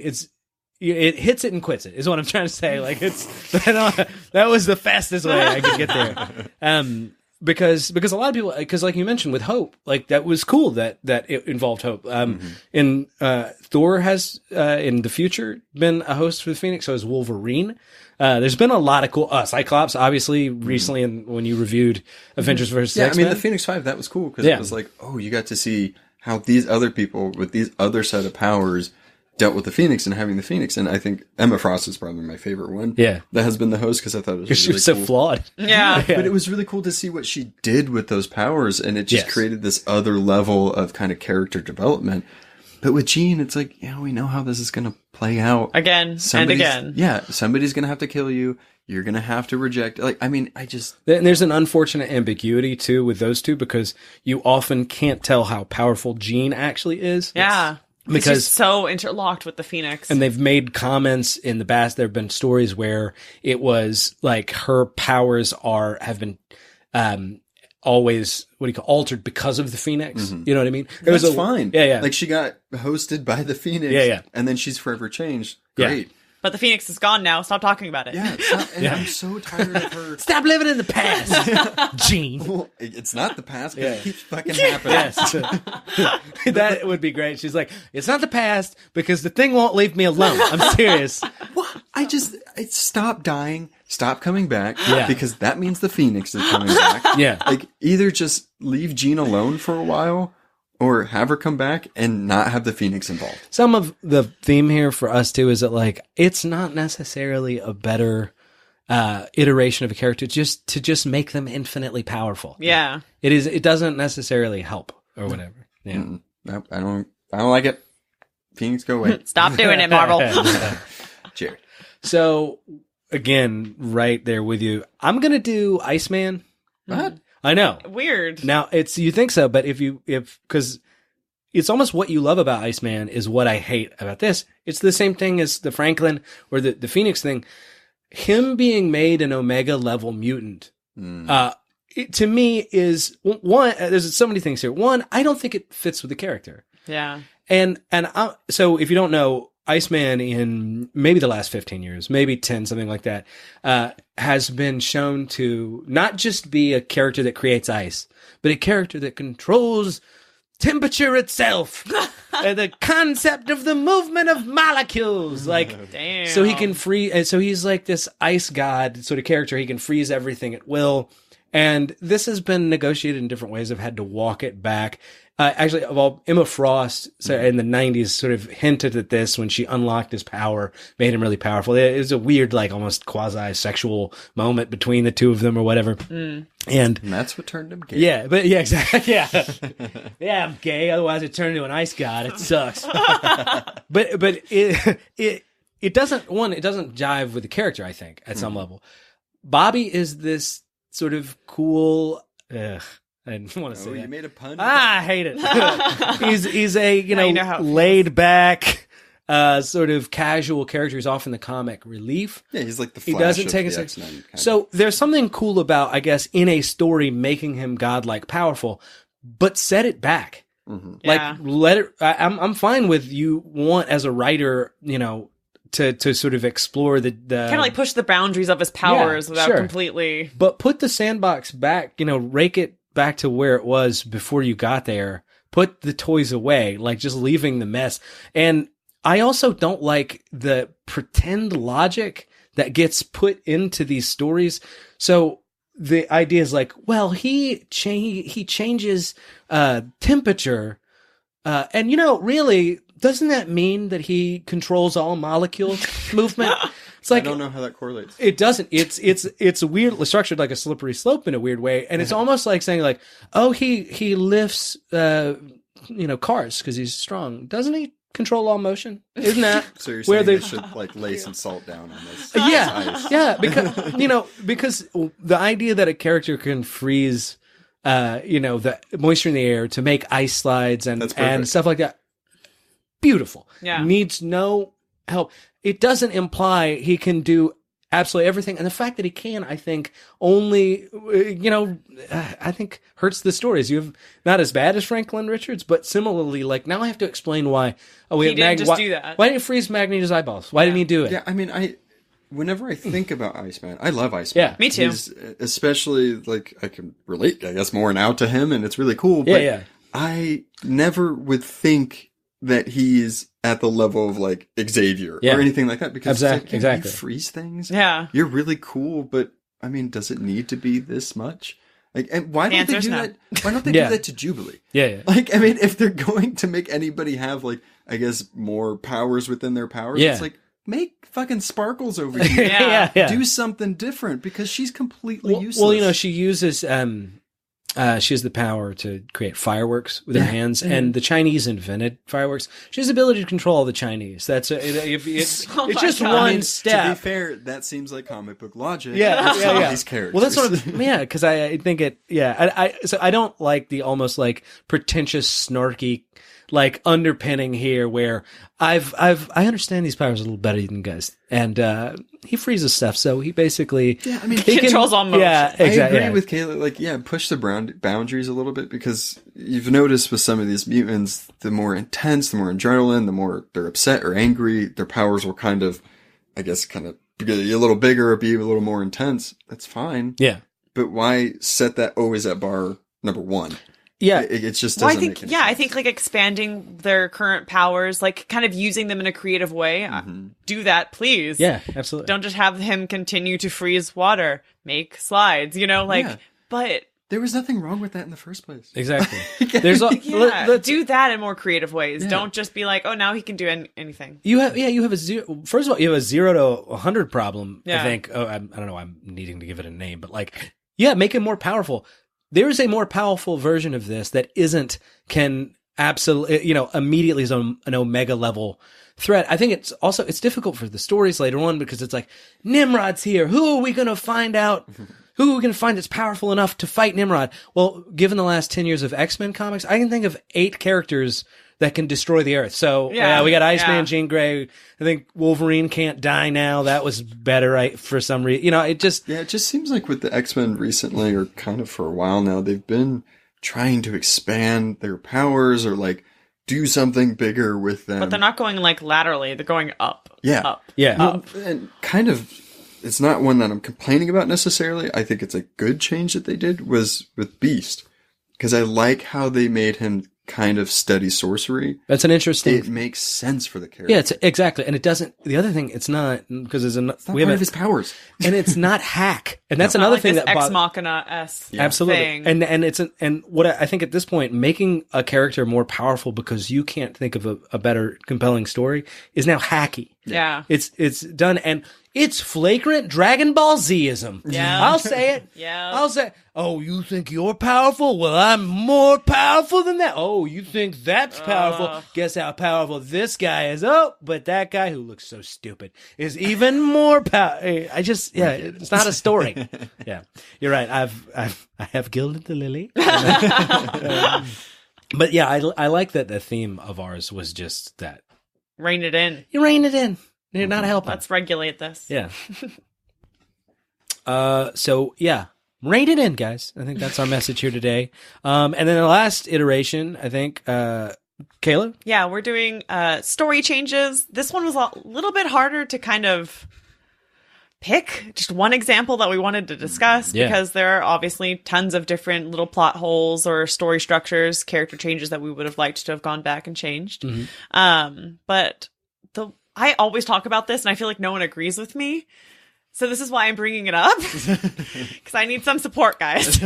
it hits it and quits it, is what I'm trying to say. Like, that was the fastest way I could get there. Because a lot of people, because like you mentioned with Hope, like that was cool that it involved Hope. And Thor has in the future been a host for the Phoenix, so is Wolverine. There's been a lot of cool Cyclops, obviously, recently, when you reviewed Avengers vs. X-Men. I mean, the Phoenix 5, that was cool because it was like, oh, you got to see how these other people with these other set of powers dealt with the Phoenix and having the Phoenix. And I think Emma Frost is probably my favorite one. Yeah. That has been the host because I thought it was really she was so cool. flawed. Yeah. But it was really cool to see what she did with those powers, and it just created this other level of kind of character development. But with Jean, it's like, we know how this is going to play out. Again and again. Yeah, somebody's going to have to kill you. You're going to have to reject. Like, I mean, And there's an unfortunate ambiguity, too, with those two, because you often can't tell how powerful Jean actually is. Yeah. Because she's so interlocked with the Phoenix. And they've made comments in the past. There have been stories where it was like her powers have been always altered because of the Phoenix. Mm-hmm. You know what I mean? That's fine. Yeah. Like, she got hosted by the Phoenix. Yeah. And then she's forever changed. Great. Yeah. But the Phoenix is gone now. Stop talking about it. Yeah, I'm so tired of her. Stop living in the past, Jean. Well, it's not the past, because it keeps fucking happening. Yes. That would be great. She's like, it's not the past because the thing won't leave me alone. I'm serious. What? Stop dying. Stop coming back. Yeah. Because that means the Phoenix is coming back. Yeah. Like, either just leave Jean alone for a while, or have her come back and not have the Phoenix involved. Some of the theme here for us, too, is that, like, it's not necessarily a better iteration of a character to just make them infinitely powerful. Yeah. It doesn't necessarily help or whatever. Yeah. Mm-mm. Nope, I don't like it. Phoenix, go away. Stop doing it, Marvel. Jered. So, again, right there with you. I'm going to do Iceman. What? I know. Weird. Now, you think so, but because it's almost what you love about Iceman is what I hate about this. It's the same thing as the Franklin or the Phoenix thing. Him being made an Omega level mutant, to me is one. There's so many things here. One, I don't think it fits with the character. Yeah. So if you don't know, Iceman in maybe the last 15 years, maybe 10, something like that, has been shown to not just be a character that creates ice, but a character that controls temperature itself. And the concept of the movement of molecules. Like, damn. So he can so he's like this ice god sort of character. He can freeze everything at will. And this has been negotiated in different ways. I've had to walk it back. Actually, Emma Frost in the 90s sort of hinted at this when she unlocked his power, made him really powerful. It was a weird, like, almost quasi-sexual moment between the two of them or whatever. And that's what turned him gay. Yeah, exactly. Yeah. Yeah, I'm gay. Otherwise, it turned into an ice god. It sucks. but it doesn't jive with the character, I think, at some level. Bobby is this sort of cool... I didn't want to say that. You made a pun? I hate it. he's a, laid back, sort of casual character who's often the comic relief. Yeah, he's like the Flash. He doesn't take it seriously. So there's something cool about, I guess, in a story making him godlike powerful, but set it back. Mm-hmm. Like, let it. I'm fine with you want as a writer, to sort of explore the kind of like push the boundaries of his powers without completely. But put the sandbox back. Rake it back to where it was before you got there. Put the toys away, like just leaving the mess. And I also don't like the pretend logic that gets put into these stories. So the idea is like, well, he changes temperature, and really, doesn't that mean that he controls all molecule movement? It's like, I don't know how that correlates. It doesn't. It's weirdly structured like a slippery slope in a weird way, and it's almost like saying like, oh, he lifts cars because he's strong. Doesn't he control all motion? Isn't that so you're where saying they should like lay some salt down on this? Yeah, because the idea that a character can freeze, the moisture in the air to make ice slides and stuff like that. Beautiful. Yeah. Needs no help. It doesn't imply he can do absolutely everything. And the fact that he can, I think, only, I think hurts the stories. You have not as bad as Franklin Richards, but similarly, like now I have to explain why. Oh, we he didn't just do that. Why didn't he freeze Magneto's eyeballs? Why didn't he do it? Yeah, I mean, whenever I think about Iceman, I love Iceman. Yeah, me too. Especially like I can relate, I guess, more now to him, and it's really cool. But yeah. I never would think that he's at the level of like Xavier or anything like that, because exactly. You freeze things. Yeah, you're really cool, but I mean, does it need to be this much? Like, and why don't they do that? Why don't they do that to Jubilee? Yeah. Like, I mean, if they're going to make anybody have like, I guess, more powers within their powers, it's like, make fucking Sparkles over here. yeah. Do something different, because she's completely useless. Well, she uses she has the power to create fireworks with her hands, and the Chinese invented fireworks. She has the ability to control all the Chinese. That's it's just one step. To be fair, that seems like comic book logic. Yeah. These characters. Well, that's what. Because I think it. Yeah, so I don't like the almost like pretentious, snarky, like underpinning here, where I understand these powers a little better than you guys, and he freezes stuff, so he basically he controls all motion. Yeah, exactly. I agree with Kayla. Like, push the boundaries a little bit, because you've noticed with some of these mutants, the more intense, the more adrenaline, the more they're upset or angry, their powers will kind of get a little bigger or be a little more intense. That's fine. Yeah, but why set that always at bar number one? Yeah, it just doesn't make any sense. I think like expanding their current powers, like kind of using them in a creative way. Do that, please. Yeah, absolutely. Don't just have him continue to freeze water, make slides, but there was nothing wrong with that in the first place. Exactly. Do that in more creative ways. Don't just be like, oh, now he can do anything. You have a zero. First of all, you have a 0 to 100 problem. I think. Oh, I don't know. I'm needing to give it a name, but make it more powerful. There is a more powerful version of this that can absolutely, immediately is an Omega level threat. I think it's difficult for the stories later on, because it's like, Nimrod's here. Who are we going to find out? Who are we going to find that's powerful enough to fight Nimrod? Well, given the last 10 years of X-Men comics, I can think of 8 characters that can destroy the Earth. So we got Iceman, Jean Grey. I think Wolverine can't die now. That was better for some reason. It just seems like with the X-Men recently, or kind of for a while now, they've been trying to expand their powers or like do something bigger with them. But they're not going like laterally. They're going up. Yeah. Up. Yeah. Up. And kind of, it's not one that I'm complaining about necessarily. I think it's a good change that they did was with Beast, because I like how they made him kind of study sorcery. That's an interesting. It makes sense for the character. Yeah, exactly, and it doesn't. The other thing, it's not, because we have his powers, and it's not hack, and that's another thing that Ex Machina-esque absolutely. thing. And it's and what I think at this point, making a character more powerful because you can't think of a better, compelling story is now hacky. Yeah, it's done, and it's flagrant Dragon Ball Z-ism. Yeah. I'll say it. Yeah. I'll say, oh, you think you're powerful? Well, I'm more powerful than that. Oh, you think that's powerful? Guess how powerful this guy is. Oh, but that guy who looks so stupid is even more powerful. It's not a story. Yeah, you're right. I have gilded the lily. But yeah, I like that the theme of ours was just that. Rein it in. You rein it in. You're not helping. Let's regulate this. Yeah. So yeah, rein it in, guys. I think that's our message here today. And then the last iteration, I think, Kayla? Yeah, we're doing story changes. This one was a little bit harder to kind of pick just one example that we wanted to discuss, because there are obviously tons of different little plot holes or story structures, character changes that we would have liked to have gone back and changed. But I always talk about this, and I feel like no one agrees with me. So this is why I'm bringing it up, because I need some support, guys.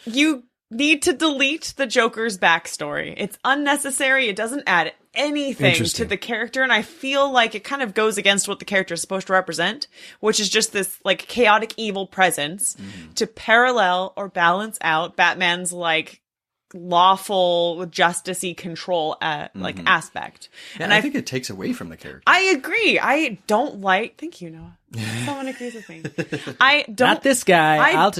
You need to delete the Joker's backstory. It's unnecessary. It doesn't add anything to the character, and I feel like it kind of goes against what the character is supposed to represent, which is just this like chaotic evil presence to parallel or balance out Batman's like lawful justicey control like aspect. Yeah, and I think it takes away from the character. I agree. I don't like. Thank you, Noah. Someone agrees with me. I don't. Not this guy. I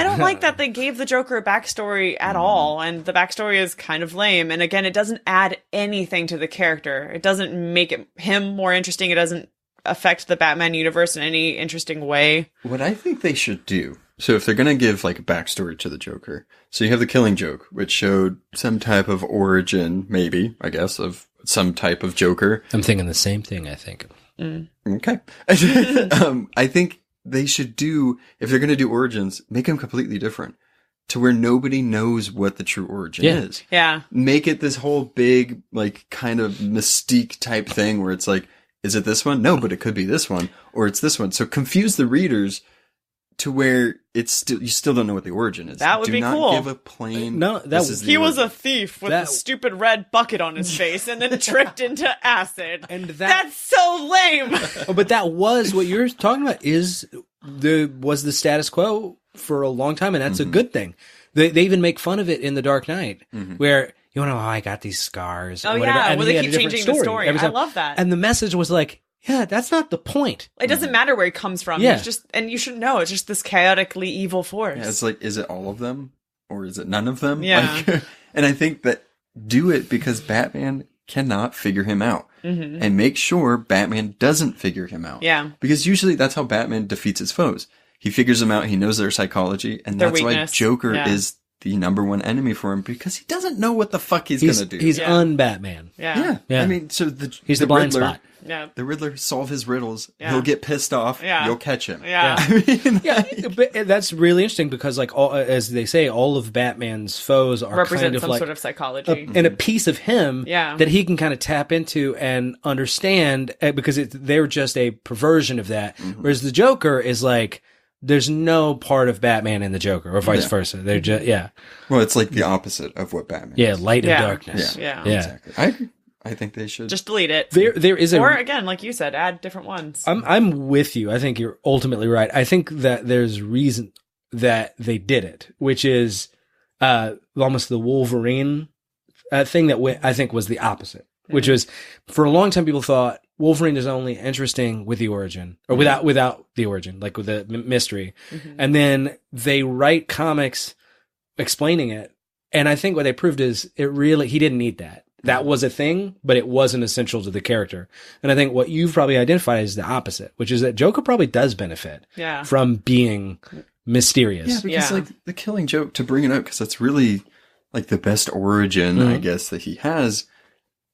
don't like that they gave the Joker a backstory at all, and the backstory is kind of lame. And again, it doesn't add anything to the character. It doesn't make him more interesting. It doesn't affect the Batman universe in any interesting way. What I think they should do. So if they're going to give like a backstory to the Joker, so you have the Killing Joke, which showed some type of origin, maybe, I guess, of some type of Joker. I'm thinking the same thing, I think. Okay. I think they should do, if they're going to do origins, make them completely different to where nobody knows what the true origin is. Yeah. Make it this whole big, like, kind of mystique type thing where it's like, is it this one? No, but it could be this one, or it's this one. So confuse the readers to where it's still, you still don't know what the origin is. That would be cool. Do not give a plain. No, he was a thief with a stupid red bucket on his face and then tricked into acid. And that's so lame. But that was what you're talking about. Was the status quo for a long time, and that's a good thing. They even make fun of it in The Dark Knight, where you know, I got these scars. Oh yeah, and they keep changing the story. I love that. And the message was like, yeah, that's not the point. It doesn't matter where he comes from. Yeah. He's just, and you should know, it's just this chaotically evil force. Yeah, it's like, is it all of them? Or is it none of them? Yeah. Like, and I think that do it because Batman cannot figure him out. And make sure Batman doesn't figure him out. Yeah. Because usually that's how Batman defeats his foes. He figures them out, he knows their psychology, and their that's weakness. why Joker is the number one enemy for him, because he doesn't know what the fuck he's gonna do. He's un-Batman. Yeah. I mean, so he's the blind Riddler, spot. Yeah. The Riddler solve his riddles. He'll get pissed off. Yeah. You'll catch him. Yeah. I mean, But that's really interesting because, like, as they say, all of Batman's foes are represent kind of some like sort of psychology and a piece of him that he can kind of tap into and understand because they're just a perversion of that. Whereas the Joker is like, there's no part of Batman in the Joker, or vice versa. They're just well, it's like the opposite of what Batman. Yeah, light and darkness. Yeah. Exactly. I think they should just delete it. There is or again, like you said, add different ones. I'm with you. I think you're ultimately right. I think that there's reason that they did it, which is almost the Wolverine thing that I think was the opposite, which was for a long time people thought Wolverine is only interesting with the origin or without the origin, like with the mystery, and then they write comics explaining it, and I think what they proved is he didn't need that. That was a thing, but it wasn't essential to the character. And I think what you've probably identified is the opposite, which is that Joker probably does benefit from being mysterious. Yeah, because like the Killing Joke, to bring it up, because that's really like the best origin, I guess, that he has.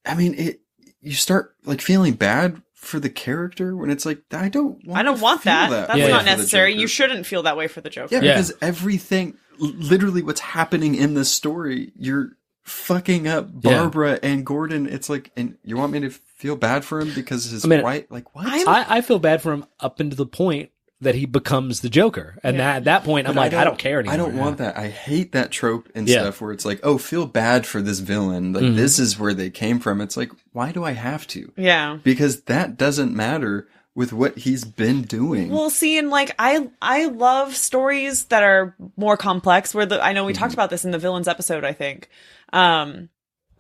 I mean, you start like feeling bad for the character when it's like, I don't want that. That's not necessary. You shouldn't feel that way for the Joker. Yeah, because everything, literally what's happening in this story, you're fucking up Barbara and Gordon. It's like, and you want me to feel bad for him because his white, like what? I feel bad for him up until the point that he becomes the Joker. And at that point, I'm like, I don't care anymore. I don't want that. I hate that trope and stuff where it's like, oh, feel bad for this villain. Like this is where they came from. It's like, why do I have to? Yeah. Because that doesn't matter with what he's been doing. Well, see, and like I love stories that are more complex. Where I know we talked about this in the villains episode, I think.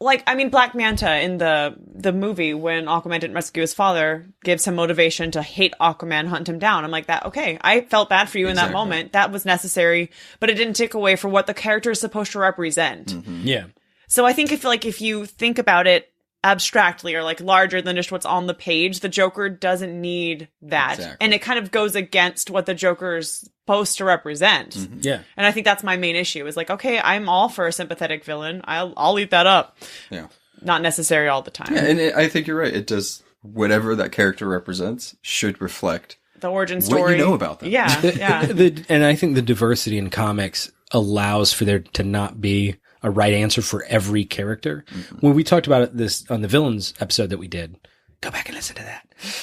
Like, I mean, Black Manta in the movie, when Aquaman didn't rescue his father, gives him motivation to hate Aquaman, hunt him down. I'm like, that, okay, I felt bad for you in that moment. That was necessary, but it didn't take away for what the character is supposed to represent. Yeah. So I think if you think about it abstractly or like larger than just what's on the page, the Joker doesn't need that. Exactly. And it kind of goes against what the Joker's supposed to represent. Yeah. And I think that's my main issue is like, okay, I'm all for a sympathetic villain. I'll eat that up. Yeah. Not necessary all the time. Yeah, and I think you're right. It does, whatever that character represents should reflect the origin story. What you know about them. Yeah. Yeah. And I think the diversity in comics allows for there to not be a right answer for every character. When we talked about this on the villains episode that we did, Go back and listen to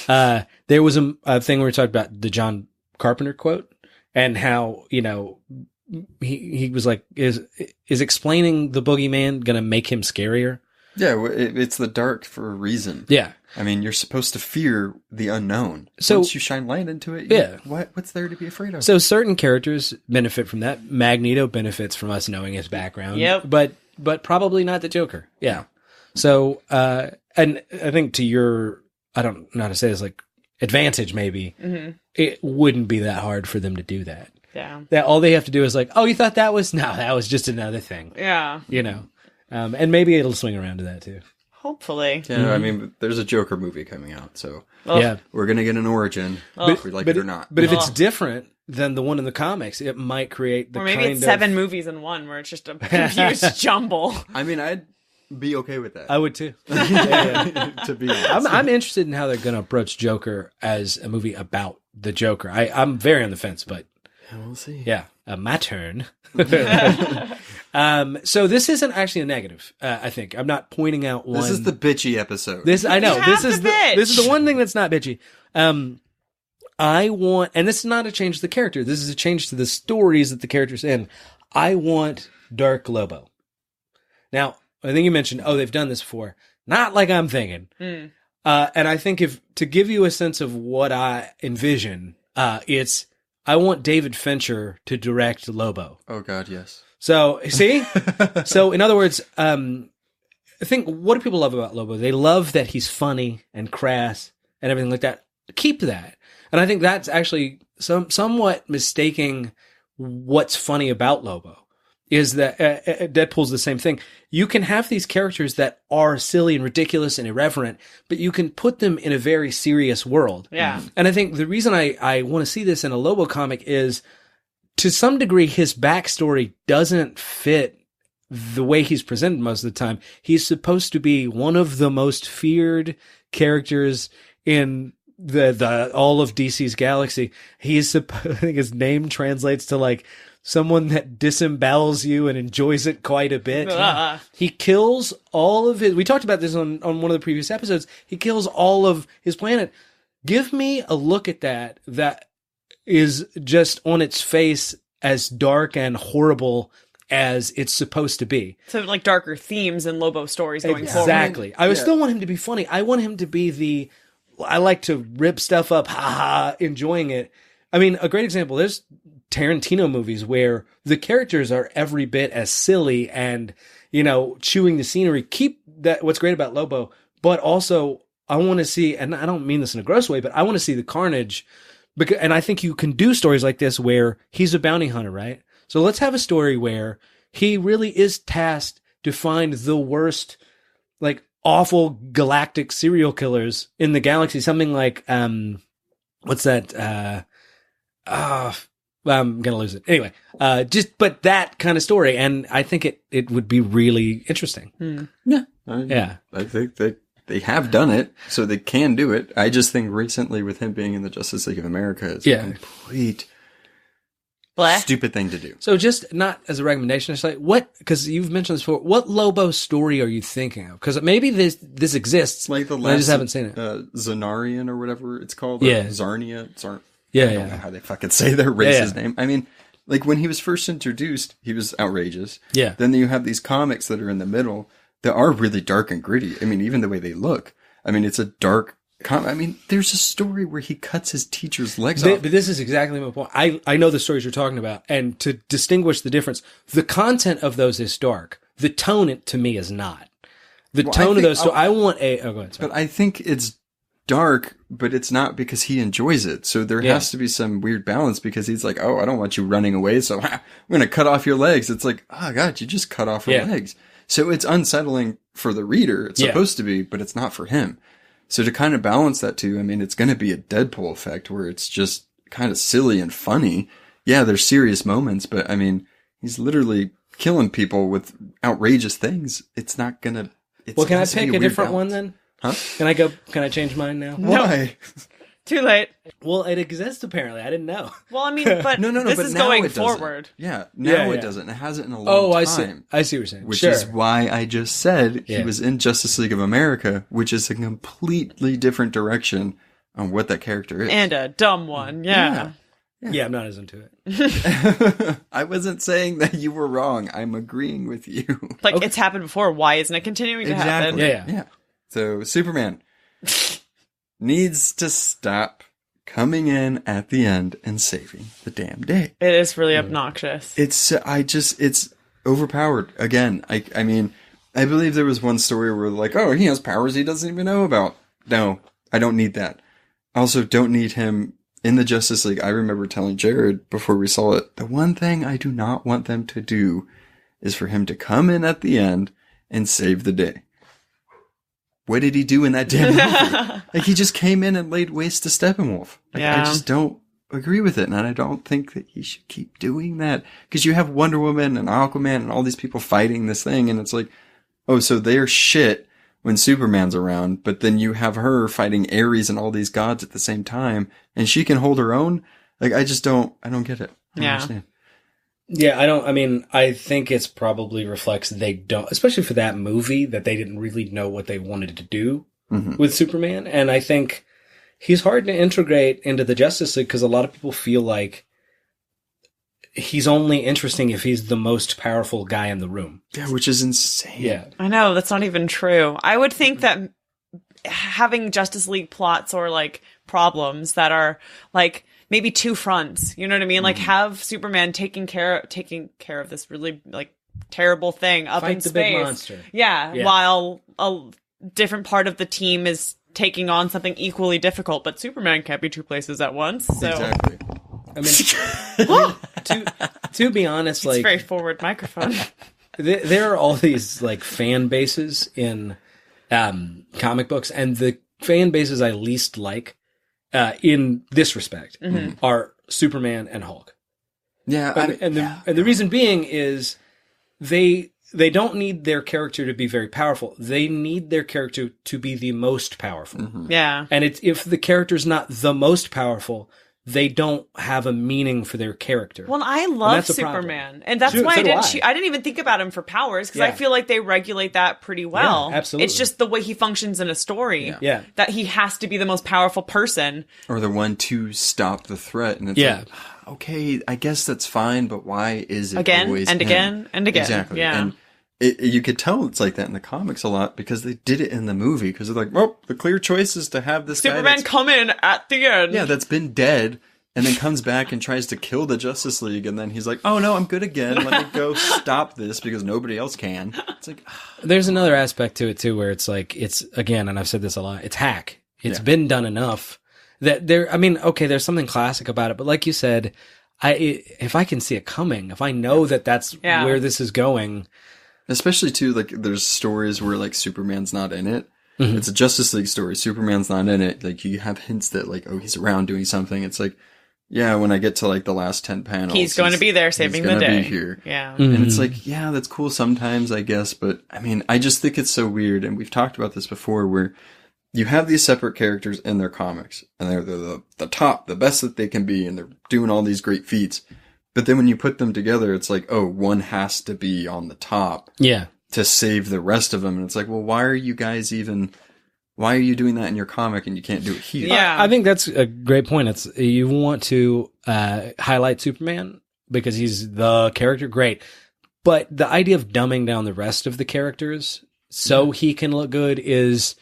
that. There was a thing where we talked about the John Carpenter quote and how, he was like, is explaining the boogeyman going to make him scarier? Yeah, it's the dark for a reason. Yeah. I mean, you're supposed to fear the unknown. So, once you shine light into it, what's there to be afraid of? So certain characters benefit from that. Magneto benefits from us knowing his background. Yep. But probably not the Joker. Yeah. So, and I think to your, I don't know how to say this, like advantage maybe, it wouldn't be that hard for them to do that. Yeah. That all they have to do is like, oh, you thought that was, no, that was just another thing. Yeah. And maybe it'll swing around to that too. Hopefully. Yeah, I mean, there's a Joker movie coming out, so yeah, we're going to get an origin, if we like it or not. But if it's different than the one in the comics, it might create the or maybe it's 7 movies in one where it's just a confused jumble. I mean, I'd be okay with that. I would too. To be honest. I'm interested in how they're going to approach Joker as a movie about the Joker. I'm very on the fence, but we'll see. Yeah, my turn. So this isn't actually a negative. I think I'm not pointing out one. This is the bitchy episode. I know this is the one thing that's not bitchy. I want, and this is not a change to the character. This is a change to the stories that the character's in. I want Dark Lobo. Now, I think you mentioned, they've done this before. Not like I'm thinking. And I think to give you a sense of what I envision, it's I want David Fincher to direct Lobo. Oh God, yes. So, see? So, in other words, I think what do people love about Lobo? They love that he's funny and crass and everything like that. Keep that. And I think that's actually somewhat mistaking what's funny about Lobo. Is that Deadpool's the same thing. You can have these characters that are silly and ridiculous and irreverent, but you can put them in a very serious world. Yeah. And I think the reason I want to see this in a Lobo comic is, to some degree, his backstory doesn't fit the way he's presented most of the time. He's supposed to be one of the most feared characters in the all of DC's galaxy. I think his name translates to like someone that disembowels you and enjoys it quite a bit. He kills all of his... We talked about this on one of the previous episodes. He kills all of his planet. Give me a look at that is just on its face as dark and horrible as it's supposed to be. So like darker themes and Lobo stories going forward. Exactly. I still want him to be funny. I want him to be I like to rip stuff up, enjoying it. I mean, a great example, there's Tarantino movies where the characters are every bit as silly and, chewing the scenery. Keep that, what's great about Lobo, but also I want to see, and I don't mean this in a gross way, but I want to see the carnage. And I think you can do stories like this where he's a bounty hunter, right? So let's have a story where he really is tasked to find the worst, like awful galactic serial killers in the galaxy. Something like, what's that? I'm going to lose it. Anyway, but that kind of story. And I think it would be really interesting. Yeah. I think that they have done it, so they can do it. I just think recently with him being in the Justice League of America, it's a complete stupid thing to do. So just not as a recommendation, it's like, because you've mentioned this before, what Lobo story are you thinking of? Because maybe this exists, like the last, I just haven't seen it. Zanarian or whatever it's called. Zarnia. I don't know how they fucking say their race's name. I mean, like when he was first introduced, he was outrageous. Yeah. Then you have these comics that are in the middle that are really dark and gritty. I mean, even the way they look. I mean, it's a dark comic. I mean, there's a story where he cuts his teacher's legs off. But this is exactly my point. I know the stories you're talking about. And to distinguish the difference, the content of those is dark. The tone, to me, is not. The tone of those. So I want a... Oh, go ahead. Sorry. But I think it's dark, but it's not because he enjoys it. So there has to be some weird balance because he's like, I don't want you running away, so I'm going to cut off your legs. It's like, oh God, you just cut off her legs. So it's unsettling for the reader. It's supposed to be, but it's not for him. So to kind of balance that too, I mean, it's going to be a Deadpool effect where it's just kind of silly and funny. Yeah, there's serious moments, but I mean, he's literally killing people with outrageous things. It's not going to... Well, can I pick a different one then? Huh? Can I change mine now? Why? Too late. Well, it exists apparently. I didn't know. Well, I mean, but No, this but is now going it doesn't. forward. Yeah, now it doesn't. It hasn't in a long time. I see. I see what you're saying. Which is why I just said he Yeah. was in Justice League of America, which is a completely different direction on what that character is. And a dumb one, yeah. Yeah, I'm not as into it. I wasn't saying that you were wrong. I'm agreeing with you. Like, it's happened before. Why isn't it continuing to happen? Yeah. So Superman needs to stop coming in at the end and saving the damn day. It is really obnoxious. It's overpowered. Again, I mean, I believe there was one story where like, oh, he has powers he doesn't even know about. No, I don't need that. I also don't need him in the Justice League. I remember telling Jered before we saw it, the one thing I do not want them to do is for him to come in at the end and save the day. What did he do in that damn movie? Like, he just came in and laid waste to Steppenwolf. Like, I just don't agree with it, and I don't think that he should keep doing that. Because you have Wonder Woman and Aquaman and all these people fighting this thing, and it's like, oh, so they're shit when Superman's around, but then you have her fighting Ares and all these gods at the same time, and she can hold her own? Like, I don't get it. I don't understand. Yeah, I think it's probably reflects they don't, especially for that movie, that they didn't really know what they wanted to do with Superman. And I think he's hard to integrate into the Justice League because a lot of people feel like he's only interesting if he's the most powerful guy in the room. Yeah, which is insane. Yeah. I know, that's not even true. I would think that having Justice League plots or like problems that are like maybe two fronts, you know what I mean? Like have Superman taking care of this really like terrible thing up in space. Fight the big monster. Yeah, while a different part of the team is taking on something equally difficult, but Superman can't be two places at once. So Exactly. To be honest, it's a very forward microphone. there are all these like fan bases in comic books, and the fan bases I least like in this respect are Superman and Hulk. Yeah, And the reason being is they don't need their character to be very powerful. They need their character to be the most powerful. Yeah. And if the character's not the most powerful, they don't have a meaning for their character. Well, I love Superman. And that's why I didn't even think about him for powers, because I feel like they regulate that pretty well. Yeah, absolutely. It's just the way he functions in a story. Yeah. That he has to be the most powerful person. Or the one to stop the threat. And it's like, okay, I guess that's fine, but why is it always him? Again and again? Exactly. Yeah. And you could tell it's like that in the comics a lot because they did it in the movie. Because they're like, well, the clear choice is to have this Superman come in at the end. Yeah, that's been dead. And then comes back and tries to kill the Justice League. And then he's like, oh, no, I'm good again. Let me go stop this because nobody else can. It's like... There's another aspect to it, too, where it's like, it's, again, and I've said this a lot, it's hack. It's been done enough that there's something classic about it. But like you said, if I can see it coming, if I know that that's where this is going... Especially, too, like, there's stories where, like, Superman's not in it. It's a Justice League story. Superman's not in it. Like, you have hints that, like, oh, he's around doing something. It's like, yeah, when I get to, like, the last 10 panels... He's going to be there saving the day. Be here. Yeah. And it's like, yeah, that's cool sometimes, I guess. But, I mean, I just think it's so weird. And we've talked about this before, where you have these separate characters in their comics. And they're the top, the best that they can be. And they're doing all these great feats. But then when you put them together, it's like, oh, one has to be on the top. Yeah. To save the rest of them. And it's like, well, why are you doing that in your comic and you can't do it here? Yeah. I think that's a great point. It's, you want to highlight Superman because he's the character, great. But the idea of dumbing down the rest of the characters so he can look good is,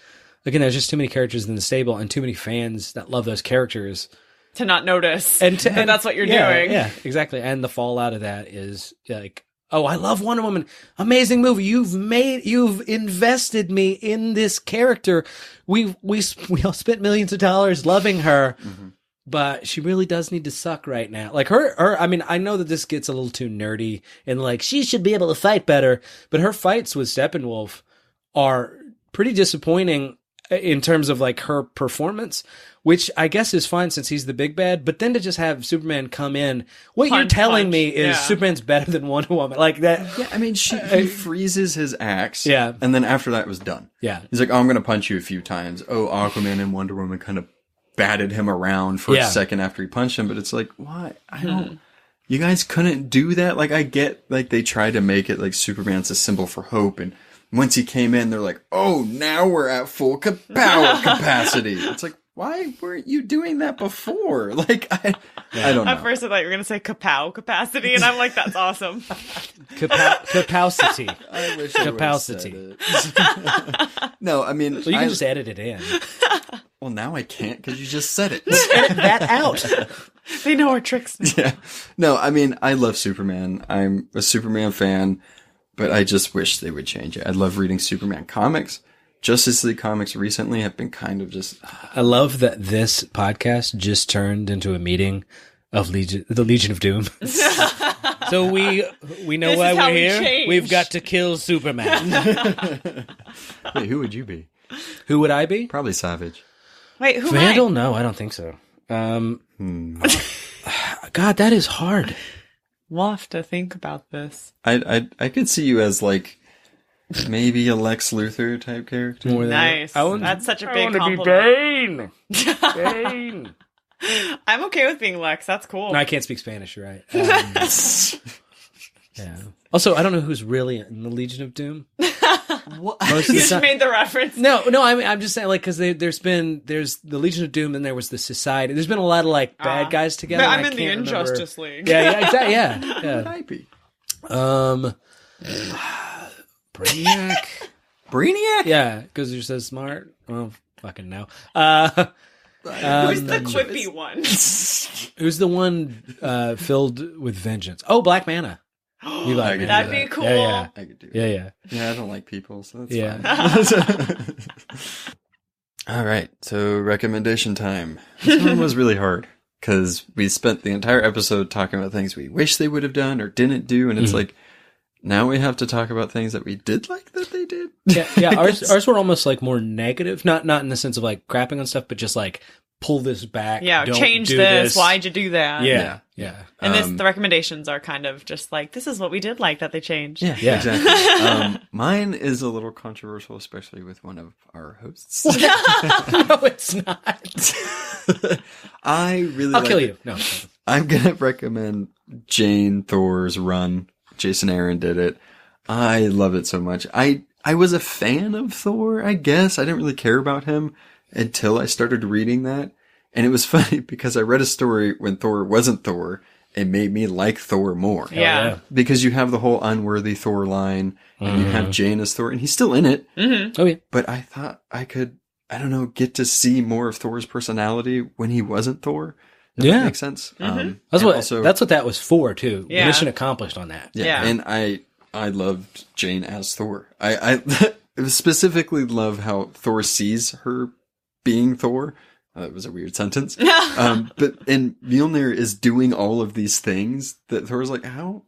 again, there's just too many characters in the stable and too many fans that love those characters. To not notice. And that's what you're doing. Yeah, exactly. And the fallout of that is like, oh, I love Wonder Woman. Amazing movie. You've invested me in this character. We all spent millions of dollars loving her, but she really does need to suck right now. Like her, I mean, I know that this gets a little too nerdy and like she should be able to fight better, but her fights with Steppenwolf are pretty disappointing in terms of like her performance, which I guess is fine since he's the big bad, but then to just have Superman come in, you're telling me is Superman's better than Wonder Woman. Like that. Yeah, I mean, he freezes his axe. Yeah. And then after that was done. Yeah. He's like, oh, I'm going to punch you a few times. Oh, Aquaman and Wonder Woman kind of batted him around for a second after he punched him. But it's like, why? I don't. You guys couldn't do that. Like, I get, like, they tried to make it like Superman's a symbol for hope, and once he came in, they're like, oh, now we're at full power capacity. It's like, why weren't you doing that before? Like, I don't know. At first, I thought you were going to say kapow capacity, and I'm like, that's awesome. Capacity. I wish Capacity. No, I mean, well, you can just edit it in. Well, now I can't because you just said it. Edit that out. They know our tricks now. Yeah. No, I mean, I love Superman. I'm a Superman fan, but I just wish they would change it. I love reading Superman comics. Justice League comics recently have been kind of just... I love that this podcast just turned into a meeting of the Legion of Doom. So we know This why is how we're we here. change. We've got to kill Superman. Wait, who would you be? Who would I be? Probably Savage. Wait, who am Vandal? I? No, I don't think so. God, that is hard. We'll have to think about this. I could see you as like maybe a Lex Luthor type character. More than Nice. That's such a big Bane. compliment. Bane. I'm okay with being Lex. That's cool. No, I can't speak Spanish, you're right. Yeah. Also, I don't know who's really in the Legion of Doom. What? Most of You the just time. made the reference. No, I'm just saying, like, because there's the Legion of Doom, and there was the Society. There's been a lot of like bad guys together. But and I'm I in the can't remember. Injustice League. Yeah, exactly. Yeah, Who would I be? Brainiac. Brainiac? Yeah, because you're so smart. Oh, fucking no. Who's the quippy one? Who's the one filled with vengeance? Oh, Black Mana. You like Mana. That'd be cool. Yeah, I could do it. yeah. Yeah, I don't like people, so that's Yeah. fine. All right, so recommendation time. This one was really hard because we spent the entire episode talking about things we wish they would have done or didn't do, and it's like, now we have to talk about things that we did like that they did. Yeah. Ours were almost like more negative, not in the sense of like crapping on stuff, but just like pull this back. Yeah, don't change do this. Why'd you do that? Yeah. And the recommendations are kind of just like, this is what we did like that they changed. Yeah. Exactly. Mine is a little controversial, especially with one of our hosts. No, it's not. I really I'll like kill it. you. No. I'm going to recommend Jane Thor's run. Jason Aaron did it. I love it so much. I was a fan of Thor, I guess. I didn't really care about him until I started reading that. And it was funny because I read a story when Thor wasn't Thor. It made me like Thor more. Yeah. Because you have the whole unworthy Thor line, and you have Jane as Thor, and he's still in it. Mm-hmm. Oh, yeah. But I thought I could, I don't know, get to see more of Thor's personality when he wasn't Thor. If Yeah. that makes sense. That's and what also, that's what that was for too. Yeah. Mission accomplished on that. yeah. Yeah. And I loved Jane as Thor. I specifically love how Thor sees her being Thor. That was a weird sentence. And Mjolnir is doing all of these things that Thor's like, how?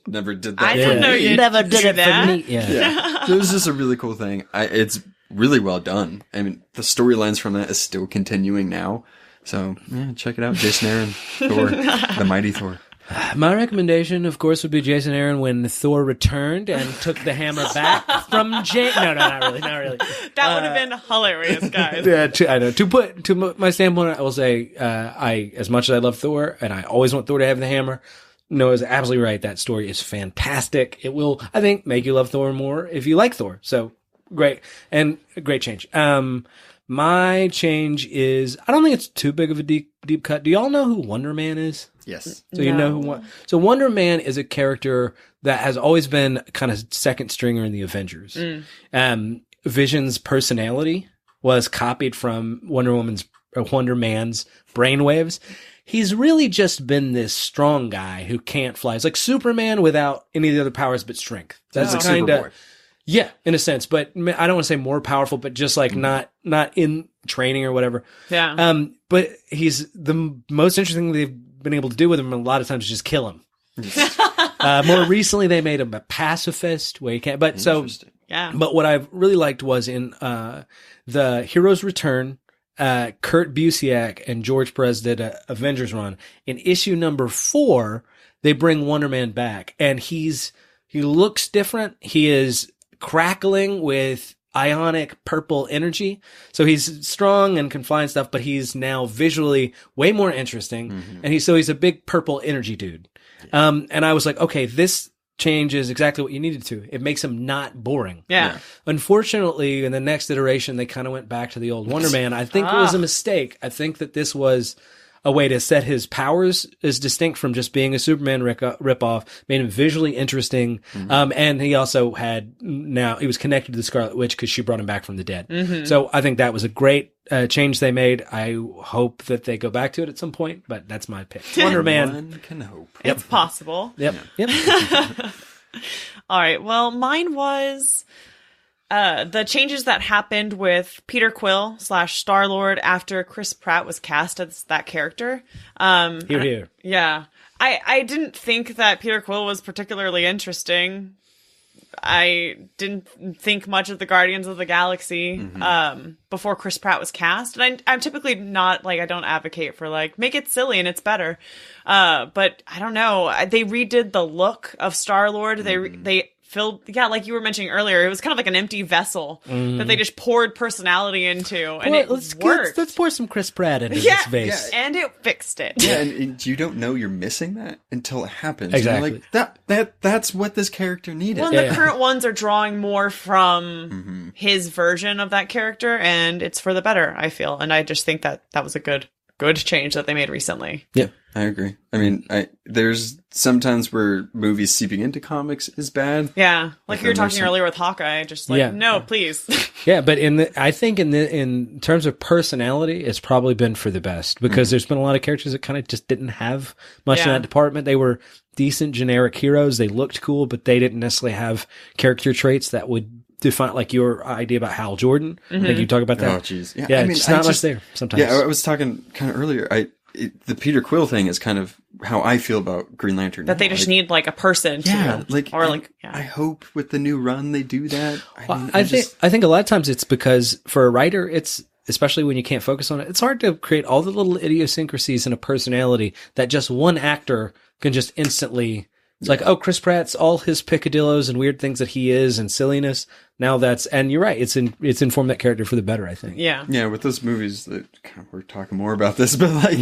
Never did that. I didn't know you never did did it that. for me. Yeah. Yeah. So it was just a really cool thing. It's really well done. I mean, the storylines from that is still continuing now. So, yeah, check it out. Jason Aaron, Thor, the mighty Thor. My recommendation, of course, would be Jason Aaron when Thor returned and took the hammer back from Jane. No, not really. That would have been hilarious, guys. Yeah, I know. To my standpoint, I will say, as much as I love Thor, and I always want Thor to have the hammer, Noah's absolutely right. That story is fantastic. It will, I think, make you love Thor more if you like Thor. So, great. And a great change. My change is, I don't think it's too big of a deep cut. Do y'all know who Wonder Man is? Yes. So you know who. So Wonder Man is a character that has always been kind of second stringer in the Avengers. Vision's personality was copied from Wonder Man's brainwaves. He's really just been this strong guy who can't fly. It's like Superman without any of the other powers but strength. That's Like kind of. Superboy. Yeah, in a sense, but I don't want to say more powerful, but just like not in training or whatever. Yeah. But he's the most interesting thing they've been able to do with him a lot of times is just kill him. More recently, they made him a pacifist where he can't. But so, Yeah. but what I've really liked was in the Hero's Return. Kurt Busiek and George Perez did a Avengers run. In issue number 4, they bring Wonder Man back, and he looks different. He is crackling with ionic purple energy. So he's strong and can fly and stuff, but he's now visually way more interesting. And he's a big purple energy dude. And I was like, okay, this change is exactly what you needed to. It makes him not boring. Yeah. Unfortunately, in the next iteration, they kind of went back to the old Wonder Man. I think it was a mistake. I think that this was a way to set his powers as distinct from just being a Superman ripoff, made him visually interesting. And he also he was connected to the Scarlet Witch because she brought him back from the dead. So I think that was a great change they made. I hope that they go back to it at some point, but that's my pick. Wonder Man. One can hope. It's possible. Yep. All right. Well, mine was the changes that happened with Peter Quill / Star-Lord after Chris Pratt was cast as that character. Here. Yeah. I didn't think that Peter Quill was particularly interesting. I didn't think much of the Guardians of the Galaxy before Chris Pratt was cast. And I'm typically not, I don't advocate for, make it silly and it's better. But I don't know. They redid the look of Star-Lord. They filled, like you were mentioning earlier, it was kind of like an empty vessel that they just poured personality into, and let's pour some Chris Pratt into this vase. And it fixed it. Yeah, and you don't know you're missing that until it happens. Exactly. You're like, that's what this character needed. Well, the current ones are drawing more from his version of that character, and it's for the better, I feel. And I just think that was a good change that they made recently. Yeah, I agree. I mean, there's sometimes where movies seeping into comics is bad. Yeah, like you were talking earlier with Hawkeye, just no, please. Yeah, but I think in terms of personality, it's probably been for the best because there's been a lot of characters that kind of just didn't have much in that department. They were decent generic heroes. They looked cool, but they didn't necessarily have character traits that would define, like your idea about Hal Jordan. Like you talk about that. Oh, jeez. Yeah, I mean, it's not much there sometimes. Yeah, I was talking kind of earlier. The Peter Quill thing is kind of how I feel about Green Lantern. That they just need a person to, I hope with the new run they do that. I think a lot of times it's because for a writer, it's, especially when you can't focus on it, it's hard to create all the little idiosyncrasies in a personality that just one actor can just instantly. It's like, oh, Chris Pratt's all his picadillos and weird things that he is and silliness. Now and you're right. It's informed that character for the better, I think. Yeah. Yeah. With those movies we're talking more about this, but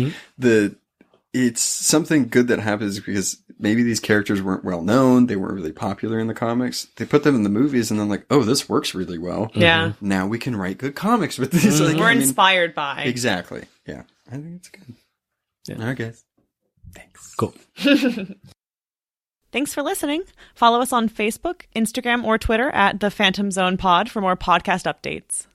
it's something good that happens because maybe these characters weren't well known. They weren't really popular in the comics. They put them in the movies and then oh, this works really well. Yeah. Now we can write good comics with these. We're inspired by. Exactly. Yeah. I think it's good. Yeah. All right, guys. Thanks. Cool. Thanks for listening. Follow us on Facebook, Instagram, or Twitter at the Fantom Zone Pod for more podcast updates.